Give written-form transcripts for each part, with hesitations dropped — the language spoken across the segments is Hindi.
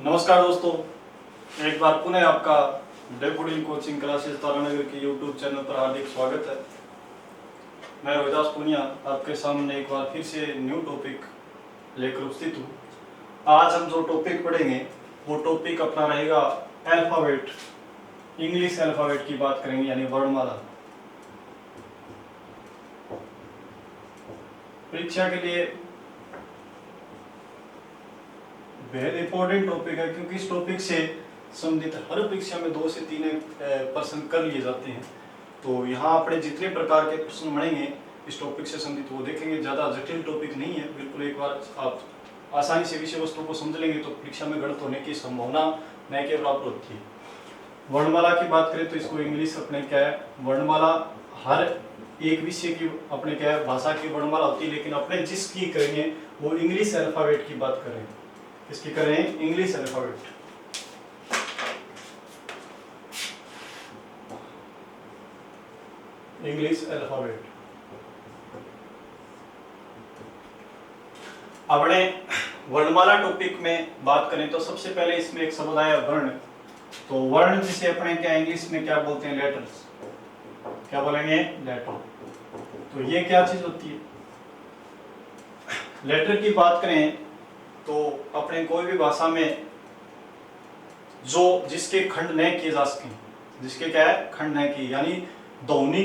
नमस्कार दोस्तों, एक बार पुनः आपका डेफोडिल कोचिंग क्लासेस तारानगर के यूट्यूब चैनल पर हार्दिक स्वागत है। मैं रोहिदास पुनिया आपके सामने एक बार फिर से न्यू टॉपिक लेकर उपस्थित हूँ। आज हम जो टॉपिक पढ़ेंगे वो टॉपिक अपना रहेगा अल्फाबेट, इंग्लिश अल्फाबेट की बात करेंगे यानी वर्णमाला। परीक्षा के लिए बेहद इंपॉर्टेंट टॉपिक है क्योंकि इस टॉपिक से संबंधित हर परीक्षा में 2 से 3 प्रश्न कर लिए जाते हैं। तो यहाँ अपने जितने प्रकार के प्रश्न बढ़ेंगे इस टॉपिक से संबंधित वो देखेंगे। ज़्यादा जटिल टॉपिक नहीं है, बिल्कुल एक बार आप आसानी से विषय वस्तु को समझ लेंगे तो परीक्षा में गलत होने की संभावना न के बराबर होती है। वर्णमाला की बात करें तो इसको इंग्लिश अपने क्या है, वर्णमाला हर एक विषय की अपने क्या है भाषा की वर्णमाला होती है, लेकिन अपने जिसकी करेंगे वो इंग्लिश अल्फाबेट की बात करें। इसकी करें इंग्लिश अल्फाबेट। इंग्लिश अल्फाबेट अपने वर्णमाला टॉपिक में बात करें तो सबसे पहले इसमें एक शब्द आया वर्ण। तो वर्ण जिसे अपने क्या इंग्लिश में क्या बोलते हैं, लेटर्स। क्या बोलेंगे, लेटर। तो ये क्या चीज होती है, लेटर की बात करें तो अपने कोई भी भाषा में जो जिसके खंड न किए जा सके, जिसके क्या है खंड न किए, यानी ध्वनि,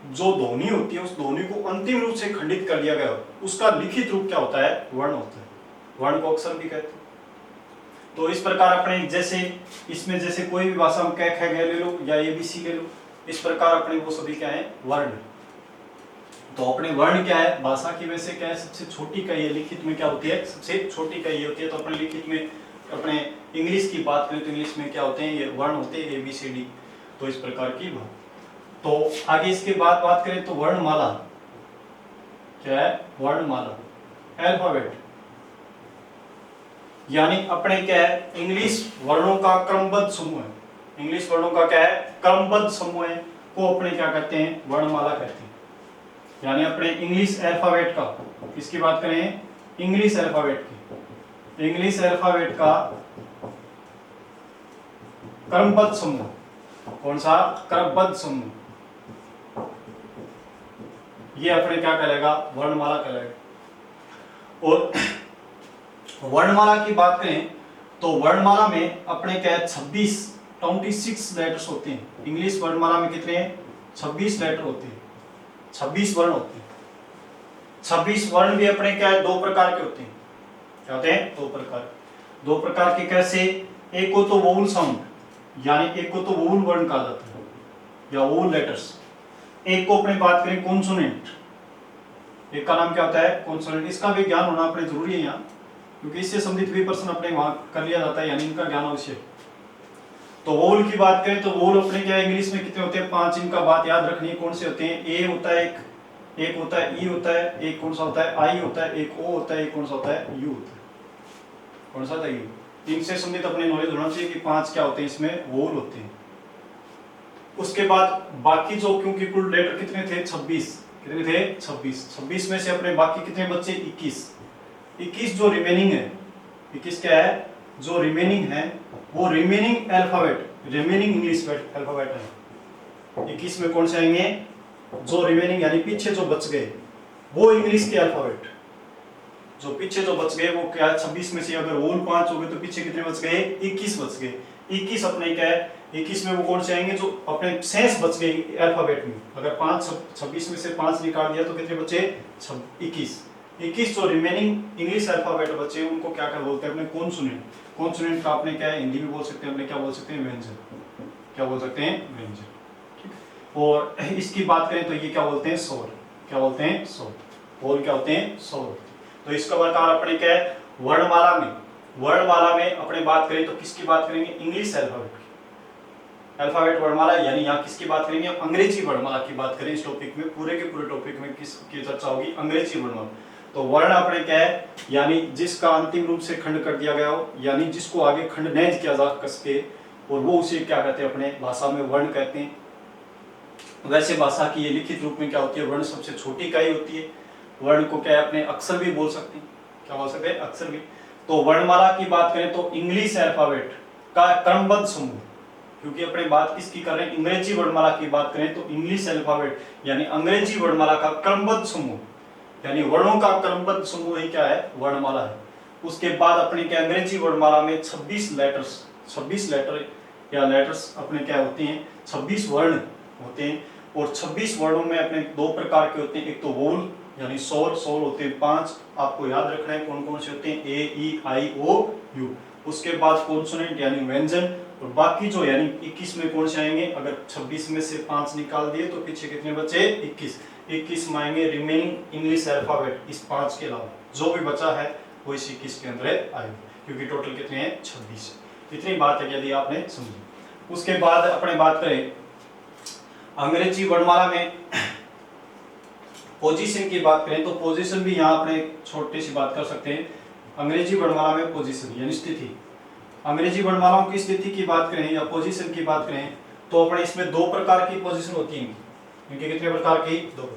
जो ध्वनि होती है उस ध्वनि को अंतिम रूप से खंडित कर दिया गया, उसका लिखित रूप क्या होता है, वर्ण होता है। वर्ण को अक्षर भी कहते हैं। तो इस प्रकार अपने जैसे इसमें जैसे कोई भी भाषा में क ख ग ले लो या ABC ले लो, इस प्रकार अपने वो सभी क्या है वर्ण। तो अपने वर्ण क्या है, भाषा की वजह से क्या है सबसे छोटी का ये लिखित में क्या होती है, सबसे छोटी का ये होती है। तो अपने लिखित में अपने इंग्लिश की बात करें तो इंग्लिश में क्या होते हैं, ये वर्ण होते हैं ABCD। तो इस प्रकार की बात। तो आगे इसके बाद बात करें तो वर्णमाला क्या है, वर्णमाला अल्फाबेट यानी अपने क्या है इंग्लिश वर्णों का क्रमबद्ध समूह है। इंग्लिश वर्णों का क्या है क्रमबद्ध समूह है को अपने क्या कहते हैं, वर्णमाला कहते हैं। यानी अपने इंग्लिश अल्फाबेट का, किसकी बात करें, इंग्लिश अल्फाबेट की, इंग्लिश अल्फाबेट का क्रमबद्ध समूह। कौन सा, क्रमबद्ध समूह, ये अपने क्या कहलाएगा, वर्णमाला कहलाएगा। और वर्णमाला की बात करें तो वर्णमाला में अपने क्या है 26 लेटर्स होते हैं। इंग्लिश वर्णमाला में कितने हैं, 26 लेटर होते हैं, 26 वर्ण होते हैं। 26 वर्ण भी अपने क्या है दो प्रकार के होते हैं। क्या होते हैं, दो प्रकार के कैसे, एक को तो वोवल साउंड यानी एक को तो वोवल वर्ण कहा जाता है या वोवल लेटर्स। एक को अपने बात करें कॉन्सोनेंट, एक का नाम क्या होता है कॉन्सोनेंट। इसका भी ज्ञान होना अपने जरूरी है यहाँ, क्योंकि इससे संबंधित भी प्रश्न अपने वहां कर लिया जाता है, यानी इनका ज्ञान अवश्य। तो वोवल की बात करें तो वोवल अपने क्या इंग्लिश में कितने होते हैं, 5। इनका बात याद रखनी है, कौन से होते हैं, ए होता है एक होता है ई होता है, एक कौन सा होता है आई होता है, एक ओ होता है, एक कौन सा होता है यू होता है। कौन सा था यू। इनसे संबंधित अपने नॉलेज होना चाहिए कि 5 क्या होते हैं इसमें, वोवल होते हैं। उसके बाद बाकी जो, क्योंकि कुल लेटर कितने थे 26, कितने थे 26 में से अपने बाकी कितने बच्चे 21 जो रिमेनिंग है, 21 क्या है जो रिमेनिंग है वो remaining alphabet, remaining English alphabet है। 21 में कौन से आएंगे, जो रिमेनिंग यानी पीछे जो बच गए वो इंग्लिश के अल्फाबेट, जो पीछे जो बच गए वो क्या, 26 में से अगर वोल 5 हो गए तो पीछे कितने बच गए, 21 बच गए। 21 अपने क्या है, 21 में वो कौन से आएंगे जो अपने शेष बच गए अल्फाबेट में। अगर 26 में से 5 निकाल दिया तो कितने बचे, 21 जो रिमेनिंग इंग्लिश अल्फाबेट बचे उनको क्या क्या बोलते हैं अपने कॉन्सोनेंट। कॉन्सोनेंट का अपने क्या है हिंदी में बोल सकते हैं, अपने क्या बोल सकते हैं, व्यंजन। क्या बोल सकते हैं, व्यंजन। ठीक। और इसकी बात करें तो ये क्या बोलते हैं, स्वर। क्या बोलते हैं, स्वर। और क्या होते हैं, स्वर। तो इसका प्रकार अपने क्या है वर्णमाला में अपने बात करें तो किसकी बात करेंगे, इंग्लिश अल्फाबेट की, अल्फाबेट वर्णमाला। यानी यहाँ किसकी बात करेंगे, अंग्रेजी वर्णमाला की बात करें। इस टॉपिक में पूरे के पूरे टॉपिक में किसकी चर्चा होगी, अंग्रेजी वर्णमाला। तो वर्ण अपने क्या है, यानी जिसका अंतिम रूप से खंड कर दिया गया हो, यानी जिसको आगे खंड नहीं किया जा सके, और वो उसे क्या कहते हैं अपने भाषा में वर्ण कहते हैं। वैसे भाषा की ये लिखित रूप में क्या होती है, वर्ण सबसे छोटी इकाई होती है। वर्ण को क्या है अपने अक्षर भी बोल सकते हैं, क्या बोल सकते हैं, अक्षर भी। तो वर्णमाला की बात करें तो इंग्लिश अल्फाबेट का क्रमबद्ध समूह, क्योंकि अपने बात किसकी कर रहे हैं, अंग्रेजी वर्णमाला की बात करें तो इंग्लिश अल्फाबेट यानी अंग्रेजी वर्णमाला का क्रमबद्ध समूह, यानी वर्णों का क्रमबद्ध समूह ही क्या है, वर्णमाला है। उसके बाद अपने क्या अंग्रेजी वर्णमाला में 26 लेटर या लेटर्स अपने क्या होते हैं, 26 वर्ण होते हैं। और 26 वर्णों में अपने दो प्रकार के होते हैं, एक तो वोल यानी स्वर होते हैं 5, आपको याद रखना है कौन कौन से होते हैं, ए ई आई ओ यू। उसके बाद कॉन्सोनेंट यानी व्यंजन, और बाकी जो यानी 21 में कौन से आएंगे, अगर 26 में से 5 निकाल दिए तो पीछे कितने बचे, 21 में आएंगे रिमेनिंग इंग्लिश अल्फाबेट, इस 5 के अलावा जो भी बचा है वो इस 21 के अंदर आएंगे, क्योंकि टोटल कितने हैं, 26। इतनी बात है यदि आपने समझी। उसके बाद अपने बात करें अंग्रेजी वर्णमाला में पोजीशन की बात करें तो पोजीशन भी यहाँ अपने छोटी सी बात कर सकते हैं। अंग्रेजी वर्णमाला में पोजीशन यानी स्थिति, अंग्रेजी वर्णमालाओं की स्थिति की बात करें या पोजीशन की बात करें तो अपने इसमें दो प्रकार की पोजीशन होती है। इनके कितने प्रकार की, दो।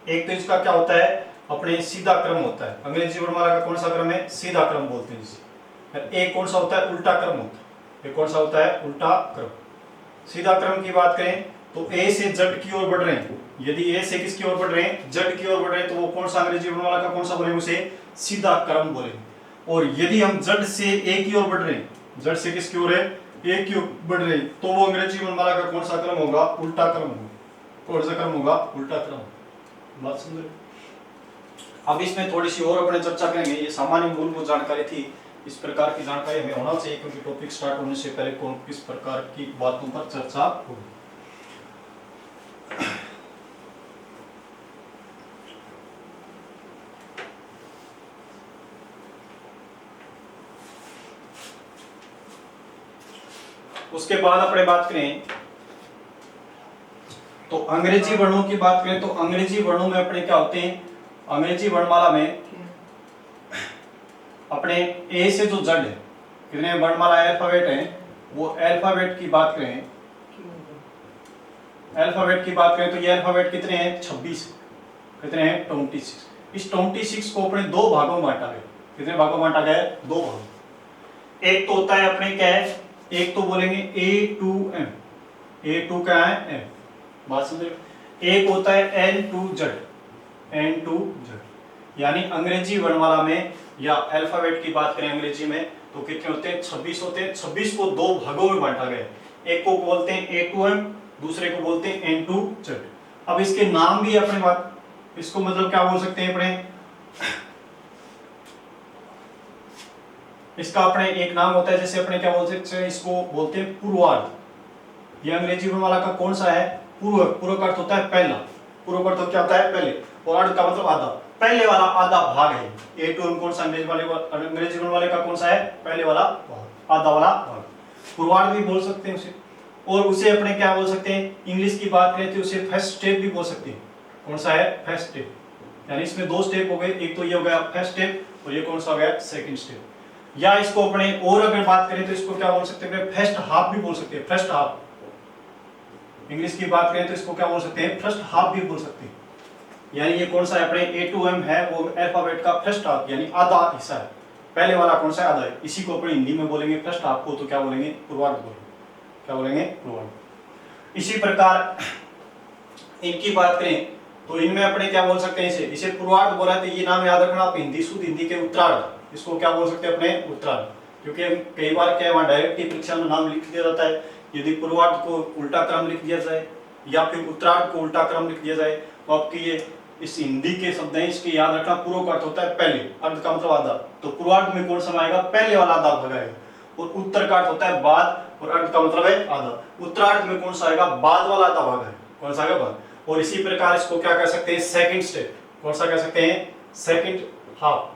एक तो इसका क्या होता है, अपने सीधा क्रम होता है, अंग्रेजी वर्णमाला का कौन सा क्रम है, सीधा क्रम बोलते हैं जिसे। एक कौन सा होता है, उल्टा क्रम होता है। एक कौन सा होता है, उल्टा क्रम। सीधा क्रम की बात करें तो ए से जेड की ओर बढ़ रहे हैं, यदि ए से किसकी ओर बढ़ रहे हैं, जेड की ओर बढ़ रहे हैं, तो वो कौन सा अंग्रेजी वर्णमाला का कौन सा बोलेंगे, उसे सीधा क्रम बोलेंगे। और यदि हम जेड से ए की ओर बढ़ रहे हैं, जेड से किसकी ओर है, ए की ओर बढ़ रहे हैं, तो वो अंग्रेजी वर्णमाला का कौन सा क्रम होगा, उल्टा क्रम होगा। कौन सा क्रम होगा, उल्टा क्रम। बात समझ रहे? अब इसमें थोड़ी सी और अपने चर्चा करेंगे, ये सामान्य मूलभूत जानकारी थी, इस प्रकार की जानकारी हमें होना चाहिए, क्योंकि टॉपिक स्टार्ट होने से पहले कौन किस प्रकार की बातों पर चर्चा होगी। उसके बाद अपने बात करें तो अंग्रेजी वर्णों की बात करें तो अंग्रेजी वर्णों में अपने क्या होते हैं, अंग्रेजी वर्णमाला में अपने ए से जो जेड है, कितने वर्णमाला अल्फाबेट हैं, वो अल्फाबेट की बात करें, अल्फाबेट की बात करें तो ये अल्फाबेट कितने हैं, 26। कितने हैं, 26। इस 26 को अपने दो भागों में बांटा गया। कितने भागों में बांटा गया, दो भाग। एक तो होता है अपने क्या है, एक तो बोलेंगे A to M, A to क्या है, M। बात समझ रहे? एक होता है N to Z, N to Z। यानी अंग्रेजी वर्णमाला में या अल्फाबेट की बात करें अंग्रेजी में तो कितने होते हैं, 26 होते हैं। 26 को दो भागों में बांटा गया, एक को बोलते हैं A to M, दूसरे को बोलते हैं N to Z। अब इसके नाम भी अपने बात, इसको मतलब क्या बोल सकते हैं अपने, इसका अपने एक नाम होता है, जैसे अपने क्या बोल सकते हैं, इसको बोलते हैं पूर्वार्ध। ये अंग्रेजी वर्णमाला का कौन सा है, पूर्व। पूर्व का अर्थ होता है पहला, पूर्व का अर्थ क्या होता है, पहले, और अर्ध का मतलब आधा, पहले वाला आधा भाग है। ए टू एम कौन सा अंग्रेजी वर्णमाला का कौन सा है, पहले वाला भाग, आधा वाला भाग। पूर्वार्ध भी बोल सकते हैं उसे, और उसे अपने क्या बोल सकते हैं, इंग्लिश की बात करें तो उसे फर्स्ट स्टेप भी बोल सकते हैं। कौन सा है, फर्स्ट स्टेप। यानी इसमें दो स्टेप हो गए, एक तो ये हो गया फर्स्ट स्टेप और ये कौन सा हो गया, सेकंड स्टेप। या इसको अपने और अगर बात करें तो इसको क्या बोल सकते हैं, फर्स्ट हाफ भी बोल सकते हैं, फर्स्ट हाफ। इंग्लिश की बात करें तो इसको क्या बोल सकते हैं, फर्स्ट हाफ भी बोल सकते हैं। यानी ये कौन सा है, अपने A to M है वो अल्फाबेट का फर्स्ट हाफ यानी आधा हिस्सा है, पहले वाला कौन सा है, आधा है। इसी को अपने हिंदी में बोलेंगे फर्स्ट हाफ को तो क्या बोलेंगे, पूर्वार्ध बोलेंगे। क्या बोलेंगे, पूर्वार्ध। इसी प्रकार इनकी बात करें तो इनमें अपने क्या बोल सकते हैं, इसे पूर्वार्ध बोला तो ये नाम याद रखना आप, हिंदी शुद्ध हिंदी के उत्तरार्ध, इसको क्या बोल सकते हैं अपने, उत्तरार्ध। क्योंकि कई बार क्या वहां डायरेक्ट ही परीक्षा में नाम लिख दिया जाता है, यदि पूर्वार्ध को उल्टा क्रम लिख दिया जाए या फिर उत्तरार्ध को उल्टा क्रम लिख दिया जाए तो आपकी ये इस हिंदी के शब्द हैं, इसके याद रखना। पूर्व का अर्थ होता है पहले, अर्ध का मतलब आधा, तो पूर्वार्ध में कौन सा आएगा, पहले वाला आधा भाग आएगा। और उत्तर का अर्थ होता है बाद, और अर्ध का मतलब है आधा। उत्तरार्ध में कौन सा आएगा, बाद वाला आधा भाग है, कौन सा आएगा, बाद। और इसी प्रकार इसको क्या कह सकते हैं, सेकंड स्टेप। कौन सा कह सकते हैं, सेकंड हाफ।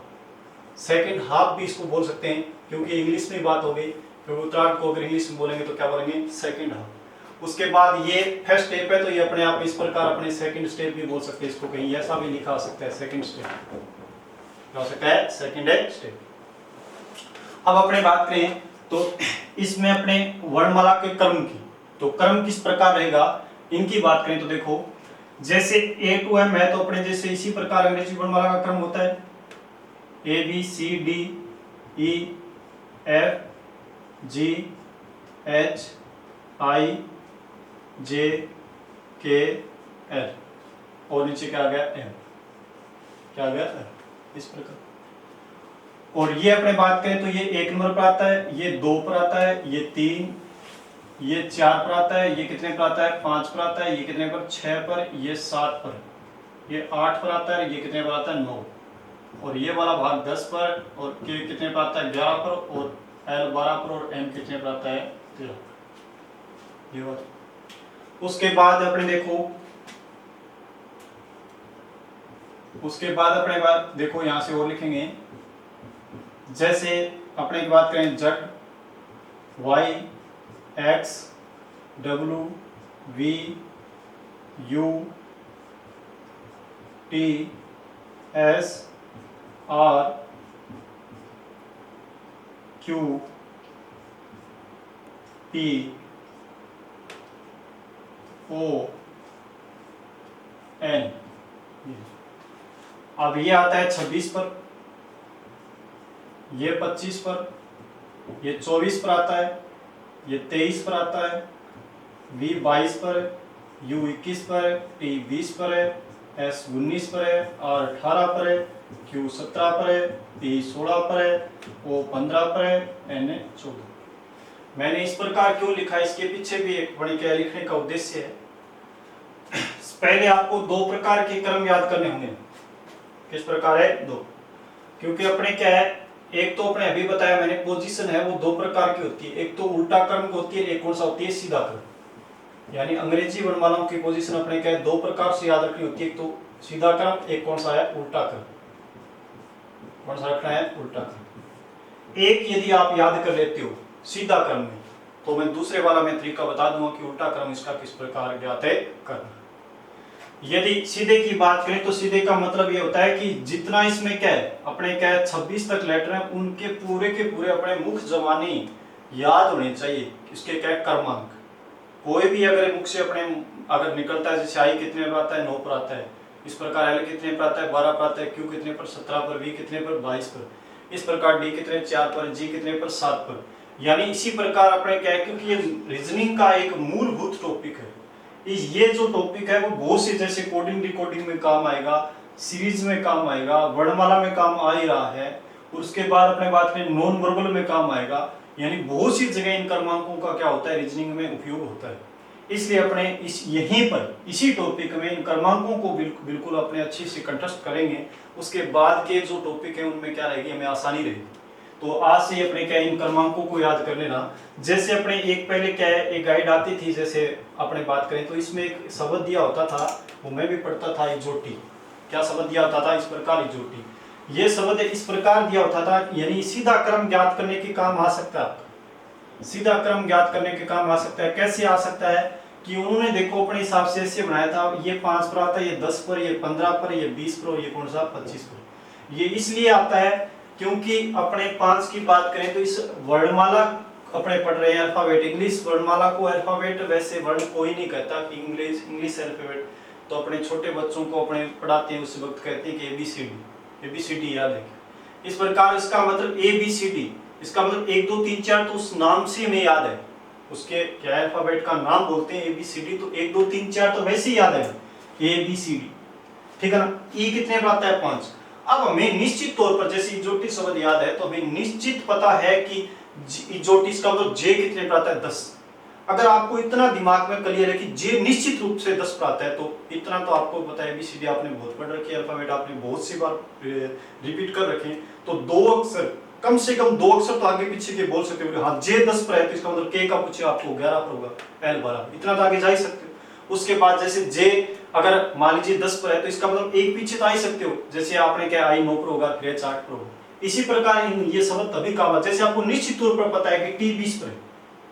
सेकंड हाफ भी इसको बोल सकते हैं, क्योंकि इंग्लिश में बात हो गई, क्योंकि उत्तरार्ध को अगर इंग्लिश में बोलेंगे तो क्या बोलेंगे, सेकंड हाफ। उसके बाद ये फर्स्ट स्टेप है तो ये अपने आप इस प्रकार अपने सेकंड स्टेप भी बोल सकते हैं, इसको कहीं ऐसा भी लिखा आ सकता है, सेकंड स्टेप क्या हो सकता है, सेकंड स्टेप। अब अपने बात करें तो इसमें अपने वर्णमाला के क्रम की, तो क्रम किस प्रकार रहेगा इनकी बात करें तो देखो, जैसे A to M है तो अपने जैसे इसी प्रकार अंग्रेजी वर्णमाला का क्रम होता है, A B C D E F G H I J K L और नीचे क्या आ गया एम, क्या आ गया एल, इस प्रकार। और ये अपने बात करें तो ये 1 नंबर पर आता है, ये 2 पर आता है, ये 3, ये 4 पर आता है, ये कितने पर आता है 5 पर आता है, ये कितने पर 6 पर, ये 7 पर, ये 8 पर आता है, ये कितने पर आता है 9, और ये वाला भाग 10 पर, और के कितने पर आता है 11 पर, और एल 12 पर, और एम कितने पर आता है 13। ये बात। उसके बाद अपने देखो, उसके बाद अपने बात देखो यहां से और लिखेंगे, जैसे अपने की बात करें Z Y X W V U T S R Q P O N. अब ये आता है 26 पर, ये 25 पर, ये 24 पर आता है, ये 23 पर आता है, V 22 पर, U 21 पर, T 20 पर है, S 19 पर है, R 18 पर है, Q 17 पर है, P 16 पर है, O 15 पर है, N 14। मैंने इस प्रकार क्यों लिखा, इसके पीछे भी एक बड़ी क्या लिखने का उद्देश्य है। पहले आपको 2 प्रकार के क्रम याद करने होंगे। किस प्रकार है? 2। क्योंकि अपने क्या है, एक तो अपने अभी बताया मैंने पोजीशन है वो 2 प्रकार की होती है, एक तो उल्टा क्रम होती है, एक कौन सा होती है सीधा क्रम। यानी अंग्रेजी वर्णमालाओं की पोजीशन अपने क्या है 2 प्रकार से याद रखनी होती है, एक तो सीधा क्रम, एक कौन सा है उल्टा क्रम। कौन सा रखना है? उल्टा क्रम। एक यदि आप याद कर लेते हो सीधा क्रम में, तो मैं दूसरे वाला मैं तरीका बता दूंगा कि उल्टा क्रम इसका किस प्रकार ज्ञात है करना। यदि सीधे की बात करें तो सीधे का मतलब ये होता है कि जितना इसमें क्या है अपने क्या है 26 तक लेटर हैं, उनके पूरे के पूरे अपने मुख जबानी याद होने चाहिए। इसके क्या है क्रमांक, कोई भी अगर मुख से अपने अगर निकलता है, जैसे आई कितने पर आता है 9 पर आता है, इस प्रकार एल कितने पर आता है 12 पर आता है, क्यू कितने पर 17 पर, वी कितने पर 22 पर, इस प्रकार डी कितने 4 पर, जी कितने पर 7 पर। यानी इसी प्रकार अपने क्या है, क्योंकि ये रीजनिंग का एक मूलभूत टॉपिक है, ये जो टॉपिक है वो बहुत से जैसे कोडिंग डिकोडिंग में काम आएगा, सीरीज में काम आएगा, वर्णमाला में काम आ ही रहा है, और उसके बाद अपने बात करें नॉन वर्बल में काम आएगा। यानी बहुत सी जगह इन क्रमांकों का क्या होता है रीजनिंग में उपयोग होता है। इसलिए अपने इस यहीं पर इसी टॉपिक में इन क्रमांकों को बिल्कुल अपने अच्छे से कंठस्थ करेंगे, उसके बाद के जो टॉपिक है उनमें क्या रहेगी हमें आसानी रहेगी। तो आज से अपने क्या इन क्रमांकों को याद कर लेना। जैसे अपने एक पहले क्या है एक गाइड आती थी, जैसे अपने बात करें तो इसमें एक शब्द दिया होता था, वो मैं भी पढ़ता था, इजोटी। क्या शब्द दिया होता था? इस प्रकार इजोटी। ये शब्द इस प्रकार दिया होता था, यानी सीधा क्रम ज्ञात करने के काम आ सकता है। सीधा क्रम ज्ञात करने के काम आ सकता है। कैसे आ सकता है कि उन्होंने देखो अपने हिसाब से ऐसे बनाया था, ये 5 पर आता है, ये 10 पर, ये 15 पर, ये 20 पर, और ये कौन सा 25 पर। ये इसलिए आता है क्योंकि अपने 5 की बात करें तो इस वर्णमाला अपने पढ़ रहे हैं अल्फाबेट, इंग्लिश वर्णमाला को अल्फाबेट वैसे वर्ण कोई नहीं कहता कि इंग्लिश अल्फाबेट, तो अपने छोटे बच्चों को अपने पढ़ाते हैं उस वक्त कहते हैं कि एबीसीडी याद है। इस प्रकार इसका मतलब एबीसीडी, इसका मतलब 1 2 3 4 तो उस नाम से हमें याद है, उसके क्या अल्फाबेट का नाम बोलते हैं एबीसीडी, तो 1 2 3 4 तो वैसे ही याद है एबीसीडी, ठीक है ना। ई कितने पर आता है? 5। अब हमें निश्चित तौर पर जैसे इजोटी शब्द याद है तो हमें निश्चित पता है कि इजोटी का मतलब जे कितने पर आता है? 10। अगर आपको इतना दिमाग में क्लियर है कि जे निश्चित रूप से 10 पर आता है, तो इतना तो आपको पता है एबीसीडी आपने बहुत पढ़ रखी है, अल्फाबेट आपने बहुत सी बार रिपीट कर रखे हैं, तो 2 अक्षर कम से कम 2 अक्षर तो आगे पीछे के बोल सकते हो। हाँ जे 10 पर है तो इसका मतलब के का पूछे आपको 11 पर होगा, एल 12, इतना तो आगे जा ही सकते हो। उसके बाद जैसे जे अगर मान लीजिए 10 पर है तो इसका मतलब एक पीछे तो आ ही सकते हो, जैसे आपने क्या आई 9 पर होगा, फिर 8 पर होगा। इसी प्रकार ये शब्द तभी काम, जैसे आपको निश्चित तौर पर पता है कि टी 20 पर है,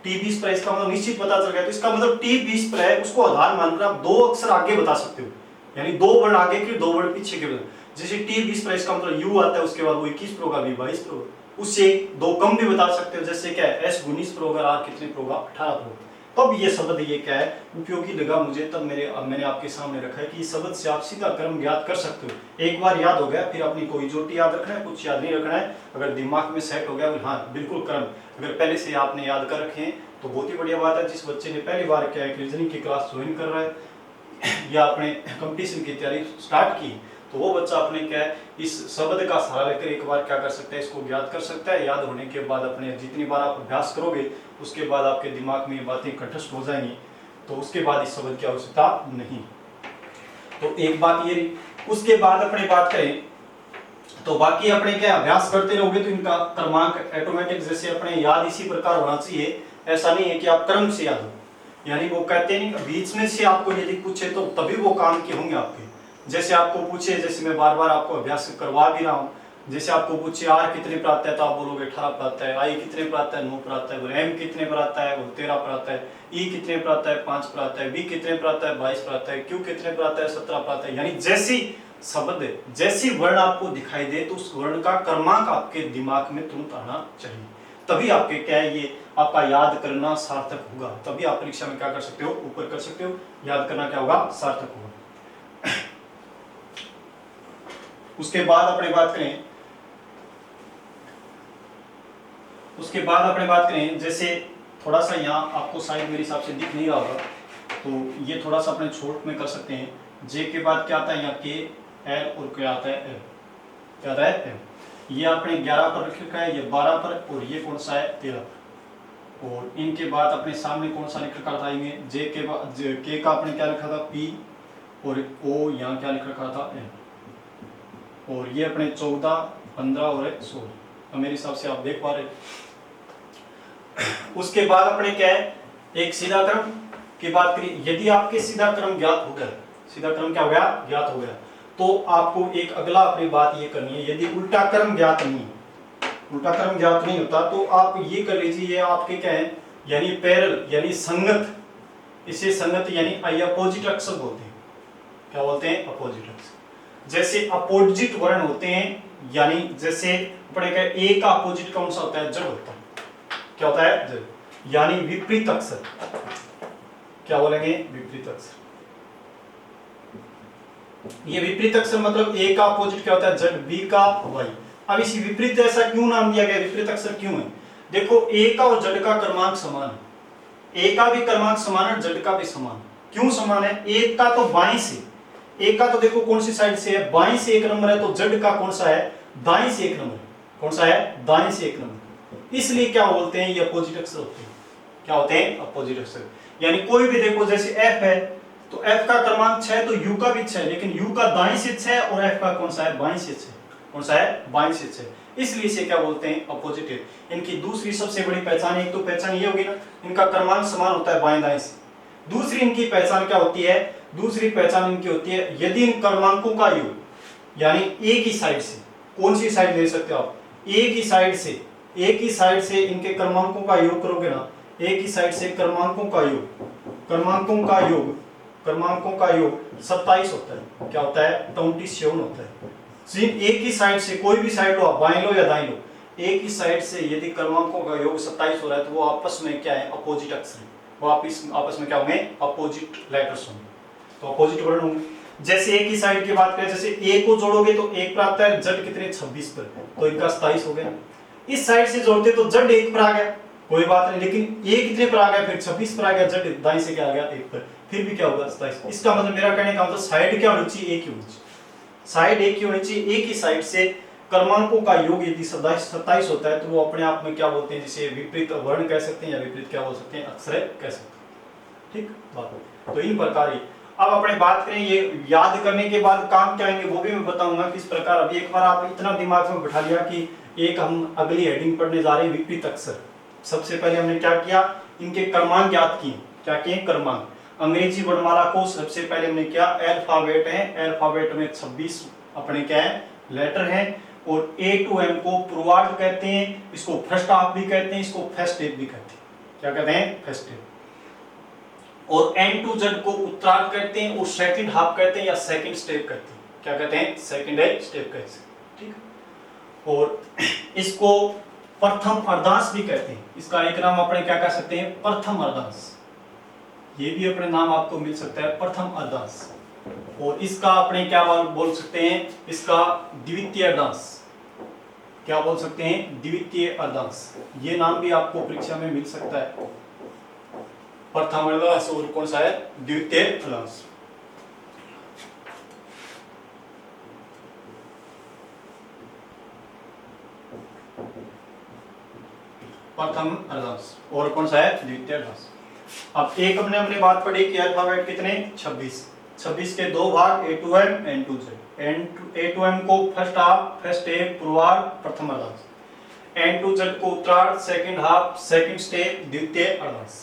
टी 20 पर इसका मतलब निश्चित पता चल गया, तो इसका मतलब टी 20 पर है, उसको आधार मानकर आप 2 अक्षर आगे बता सकते हो, यानी 2 वर्ण आगे के 2 वर्ण पीछे के। जैसे टी 20 पर इसका मतलब यू आता है, उसके बाद वो 21 पर होगा, वी 22 पर होगा, उससे 2 कम भी बता सकते हो, जैसे क्या है एस 19 पर होगा, आर कितने पर होगा 18 पर होगा। तब ये शब्द ये क्या है उपयोगी लगा मुझे, तब मैंने आपके सामने रखा है कि इस शब्द से आप सीधा क्रम ज्ञात कर सकते हो। एक बार याद हो गया फिर अपनी कोई चोटी याद रखना है, कुछ याद नहीं रखना है। अगर दिमाग में सेट हो गया हाँ बिल्कुल क्रम अगर पहले से आपने याद कर रखे हैं तो बहुत ही बढ़िया बात है। जिस बच्चे ने पहली बार क्या है रीजनिंग की क्लास ज्वाइन कर रहा है या अपने कंपटीशन की तैयारी स्टार्ट की, तो वो बच्चा अपने क्या है इस शब्द का सहारा लेकर एक बार क्या कर सकता है इसको ज्ञात कर सकता है। याद होने के बाद अपने जितनी बार आप अभ्यास करोगे उसके बाद आपके दिमाग में ये बातें कंठस्थ हो जाएंगी, तो उसके बाद इस शब्द की आवश्यकता नहीं। तो एक बात ये रही। उसके बाद अपने बात करें तो बाकी अपने क्या अभ्यास करते रहोगे तो इनका क्रमांक ऑटोमेटिक जैसे अपने याद इसी प्रकार होना चाहिए। ऐसा नहीं है कि आप क्रम से याद हो, यानी वो कहते नहीं बीच में से आपको यदि पूछे तो तभी वो काम के होंगे आपके। जैसे आपको पूछे, जैसे मैं बार बार आपको अभ्यास करवा भी रहा हूँ, जैसे आपको पूछे आर कितने पर आता है तो आप बोलोगे 18 पर आता है, आई कितने पर आता है 9 पर आता है, एम कितने पर आता है वो 13 पर आता है, ई कितने पर आता है 5 पर आता है, बी कितने पर आता है 22 पर आता है, क्यू कितने पर आता है 17 पर आता है। यानी जैसी शब्द जैसी वर्ण आपको दिखाई दे तो उस वर्ण का क्रमांक आपके दिमाग में तुरंत आना चाहिए, तभी आपके क्या है ये आपका याद करना सार्थक होगा। तभी आप परीक्षा में क्या कर सकते हो ऊपर कर सकते हो, याद करना क्या होगा सार्थक होगा। उसके बाद अपने बात करें जैसे थोड़ा सा यहाँ आपको शायद मेरे हिसाब से दिख नहीं रहा होगा, तो ये थोड़ा सा अपने छोट में कर सकते हैं। जे के बाद क्या आता है यहाँ के एल और क्या आता है एल, क्या आता है एल। ये आपने 11 पर रख रखा है, ये 12 पर, और ये कौन सा है 13 पर। और इनके बाद अपने सामने कौन सा लिख रखा था इनमें जे के बाद के का आपने क्या लिखा था पी, और ओ यहाँ क्या लिख रखा था एल। और ये अपने 14, 15 और 16 मेरे हिसाब से आप देख पा रहे। उसके बाद अपने क्या है एक सीधा क्रम की बात करिए। यदि आपके सीधा क्रम ज्ञात हो गया, सीधा क्रम क्या हो गया ज्ञात हो गया, तो आपको एक अगला अपनी बात ये करनी है। यदि उल्टा क्रम ज्ञात नहीं, उल्टा क्रम ज्ञात नहीं होता तो आप ये कर लीजिए, ये आपके क्या है यानी पैरेलल यानी संगत, इसे संगत यानी अपोजिट अक्षर बोलते हैं। क्या बोलते हैं अपोजिट अक्षर। जैसे अपोजिट वर्ण होते हैं, यानी जैसे अपने क्या ए का अपोजिट कौन सा होता है जड़ होता है, क्या होता है जड़, यानी विपरीत अक्षर। क्या बोलेंगे विपरीत अक्षर। ये विपरीत अक्षर मतलब ए का अपोजिट क्या होता है जड़, बी का वाई। अब इसी विपरीत ऐसा क्यों नाम दिया गया, विपरीत अक्षर क्यों है? देखो ए का और जड़ का क्रमांक समान है, ए का भी क्रमांक समान है, जड़ का भी समान। क्यों समान है? ए का तो बाईं से, ए का तो देखो कौन सी साइड से है बाईं से 1 नंबर है, तो जड़ का कौन सा है दाईं से 1 नंबर। कौन सा है दाईं से 1 नंबर। इसलिए क्या बोलते हैं ये अपोजिट अक्षर होते हैं। क्या होते हैं अपोजिट अक्षर। यानी कोई भी देखो जैसे एफ है तो एफ का क्रमांक 6 तो यू का भी 6, लेकिन यू का दाईं से 6 और एफ का कौन सा है बाईं से 6। कौन सा है बाईं से 6, इसलिए इसे क्या बोलते हैं अपोजिट है। इनकी दूसरी सबसे बड़ी पहचान, एक तो पहचान ये होगी ना इनका क्रमांक समान होता है बाएं दाएं से। दूसरी इनकी पहचान क्या होती है, दूसरी पहचान इनकी होती है यदि इन क्रमांकों का योग, यानी एक ही साइड से, कौन सी साइड ले सकते हो आप, एक ही साइड से, एक ही साइड से इनके क्रमांकों का योग करोगे ना, एक ही साइड से क्रमांकों का योग, क्रमांकों का योग, क्रमांकों का योग 27 होता है। क्या होता है 27 होता है। एक ही साइड से, कोई भी साइड लो आप, बाएं लो या दाएं लो, एक ही साइड से यदि क्रमांकों का योग 27 हो रहा है तो वो आपस में क्या है अपोजिट अक्षर है, वो आपस में क्या होंगे अपोजिट लेटर्स होंगे, तो अपोजिट वर्ण होंगे। जैसे एक ही साइड की बात करें, जैसे ए को जोड़ोगे तो 1 पर आता है, जड़ कितने 26 पर, तो इनका 27 हो गया। इस साइड से जोड़ते तो जड़ 1 पर आ गया, कोई बात नहीं, लेकिन ए कितने पर आ गया फिर 26 पर आ गया, जड़ दाईं से क्या आ गया 1 पर, फिर भी क्या होगा 27। इसका मतलब मेरा कहने का मतलब साइड क्या होनी चाहिए, एक ही होनी चाहिए, साइड एक ही होनी चाहिए। एक ही साइड से क्रमांकों का योग यदि 27 होता है तो वो अपने आप में क्या बोलते हैं, जिसे विपरीत वर्ण कह सकते हैं या विपरीत क्या बोल सकते हैं अक्षर कह सकते हैं। ठीक बात। तो इन प्रकार ही अब अपने बात करें ये याद करने के बाद काम क्या आएंगे वो भी मैं बताऊंगा किस प्रकार। अभी एक बार आप इतना दिमाग में बैठा लिया कि एक हम अगली हेडिंग पढ़ने जा रहे हैं विपरीत अक्षर। सबसे पहले हमने क्या किया, इनके क्रमांक ज्ञात किए। क्या किए क्रमांक। अंग्रेजी वर्णमाला को सबसे पहले हमने क्या अल्फाबेट है, अल्फाबेट में 26 अपने क्या है लेटर है, और ए टू एम को पूर्वार्ध कहते हैं, इसको फर्स्ट हाफ भी कहते हैं, इसको फर्स्ट स्टेप भी कहते हैं। क्या कहते हैं फर्स्ट स्टेप। और एन टू जेड को उत्तरार्ध कहते हैं, और सेकंड हाफ कहते हैं या सेकंड स्टेप कहते हैं। क्या कहते हैं सेकंड स्टेप कहते हैं। ठीक। और इसको प्रथम अर्धांश भी कहते हैं। इसका एक नाम अपने क्या कह सकते हैं प्रथम अर्धांश। ये भी अपने नाम आपको मिल सकता है प्रथम अर्धांश, और इसका अपने क्या बोल सकते हैं, इसका द्वितीय अर्धांश, क्या बोल सकते हैं, द्वितीय अर्धांश। ये नाम भी आपको परीक्षा में मिल सकता है, प्रथम अर्धांश और कौन सा है, द्वितीय अर्धांश। प्रथम अर्धांश और कौन सा है, द्वितीय अर्धांश। अब एक हमने बात पढ़ी कि अल्फाबेट कितने, 26 के दो भाग, A2M N2Z। A2M को फर्स्ट हाफ, फर्स्ट स्टेप पूर्वार्ध, प्रथम अर्धांश। N2Z को उत्तरार्ध, सेकंड हाफ, सेकंड स्टेप, द्वितीय अर्धांश।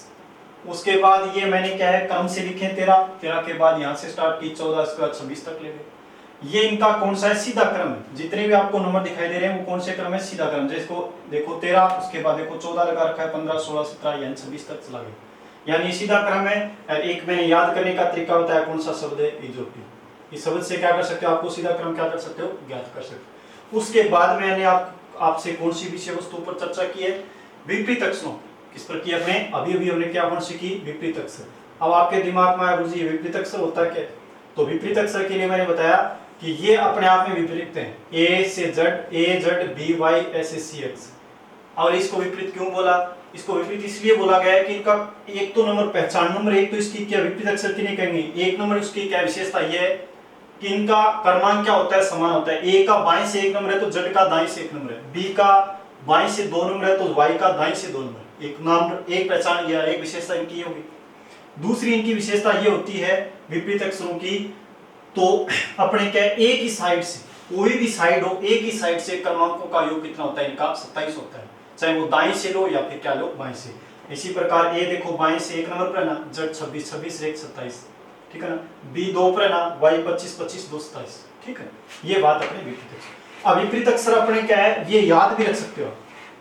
उसके बाद ये मैंने क्या है क्रम से लिखे 13 के बाद यहाँ से स्टार्ट की 14, इसके बाद 26 तक ले गए। ये इनका कौन सा है, सीधा क्रम है। जितने भी आपको नंबर दिखाई दे रहे हैं वो कौन से क्रम है, सीधा क्रम। जिसको देखो 13, उसके बाद देखो 14 लगा रखा है, 15, 16, 17 यानी 26 तक चला गया, यानी सीधा क्रम है। एक में याद करने का तरीका होता है, कौन सा शब्द है, इजोपी। इस शब्द से क्या कर सकते हो, आपको सीधा क्रम क्या कर सकते हो, ज्ञात कर सकते हो। उसके बाद मैंने आपसे कौन सी विषय वस्तु पर चर्चा की है, विपरीत अक्षरों। किस पर की अपने अभी हमने क्या कौन सी की, विपरीत अक्षर। अब आपके दिमाग में आया गुरुजी विपरीत अक्षर होता है क्या, तो विपरीत अक्षर के लिए मैंने बताया कि ये अपने आप में विपरीत हैं, ए से जेड, ए जेड बी वाई ऐसे सी एक्स। और इसको विपरीत क्यों बोला, इसको विपरीत इसलिए बोला गया है कि इनका एक तो नंबर पहचान नंबर एक, तो इसकी क्या विपरीत अक्षर किन्हें कहेंगे, एक नंबर। उसकी क्या विशेषता ये है कि इनका क्रमांक क्या होता है, समान होता है। ए का बाएं से एक नंबर है तो जेड का दाएं से एक नंबर है, बी का बाएं से दो नंबर है तो वाई का दाएं से दो नंबर। एक नाम, एक पहचान, या एक विशेषता इनकी ये होगी। दूसरी इनकी विशेषता ये होती है विपरीत अक्षरों की, तो अपने क्या एक ही साइड से, कोई भी साइड हो, एक ही साइड से क्रमांकों का योग कितना होता है, इनका 27 होता है, चाहे वो दाएं से लो या फिर क्या लो बाएं से। इसी प्रकार ए देखो बाएं से एक नंबर पर है ना, जेड 26, 26 एक 27, ठीक है ना। बी 2 पर है ना, वाई 25, 25 2 27, ठीक है। ये बात अपने विपरीत अक्षर। अब विपरीत अक्षर अपने क्या है, ये याद भी रख सकते हो,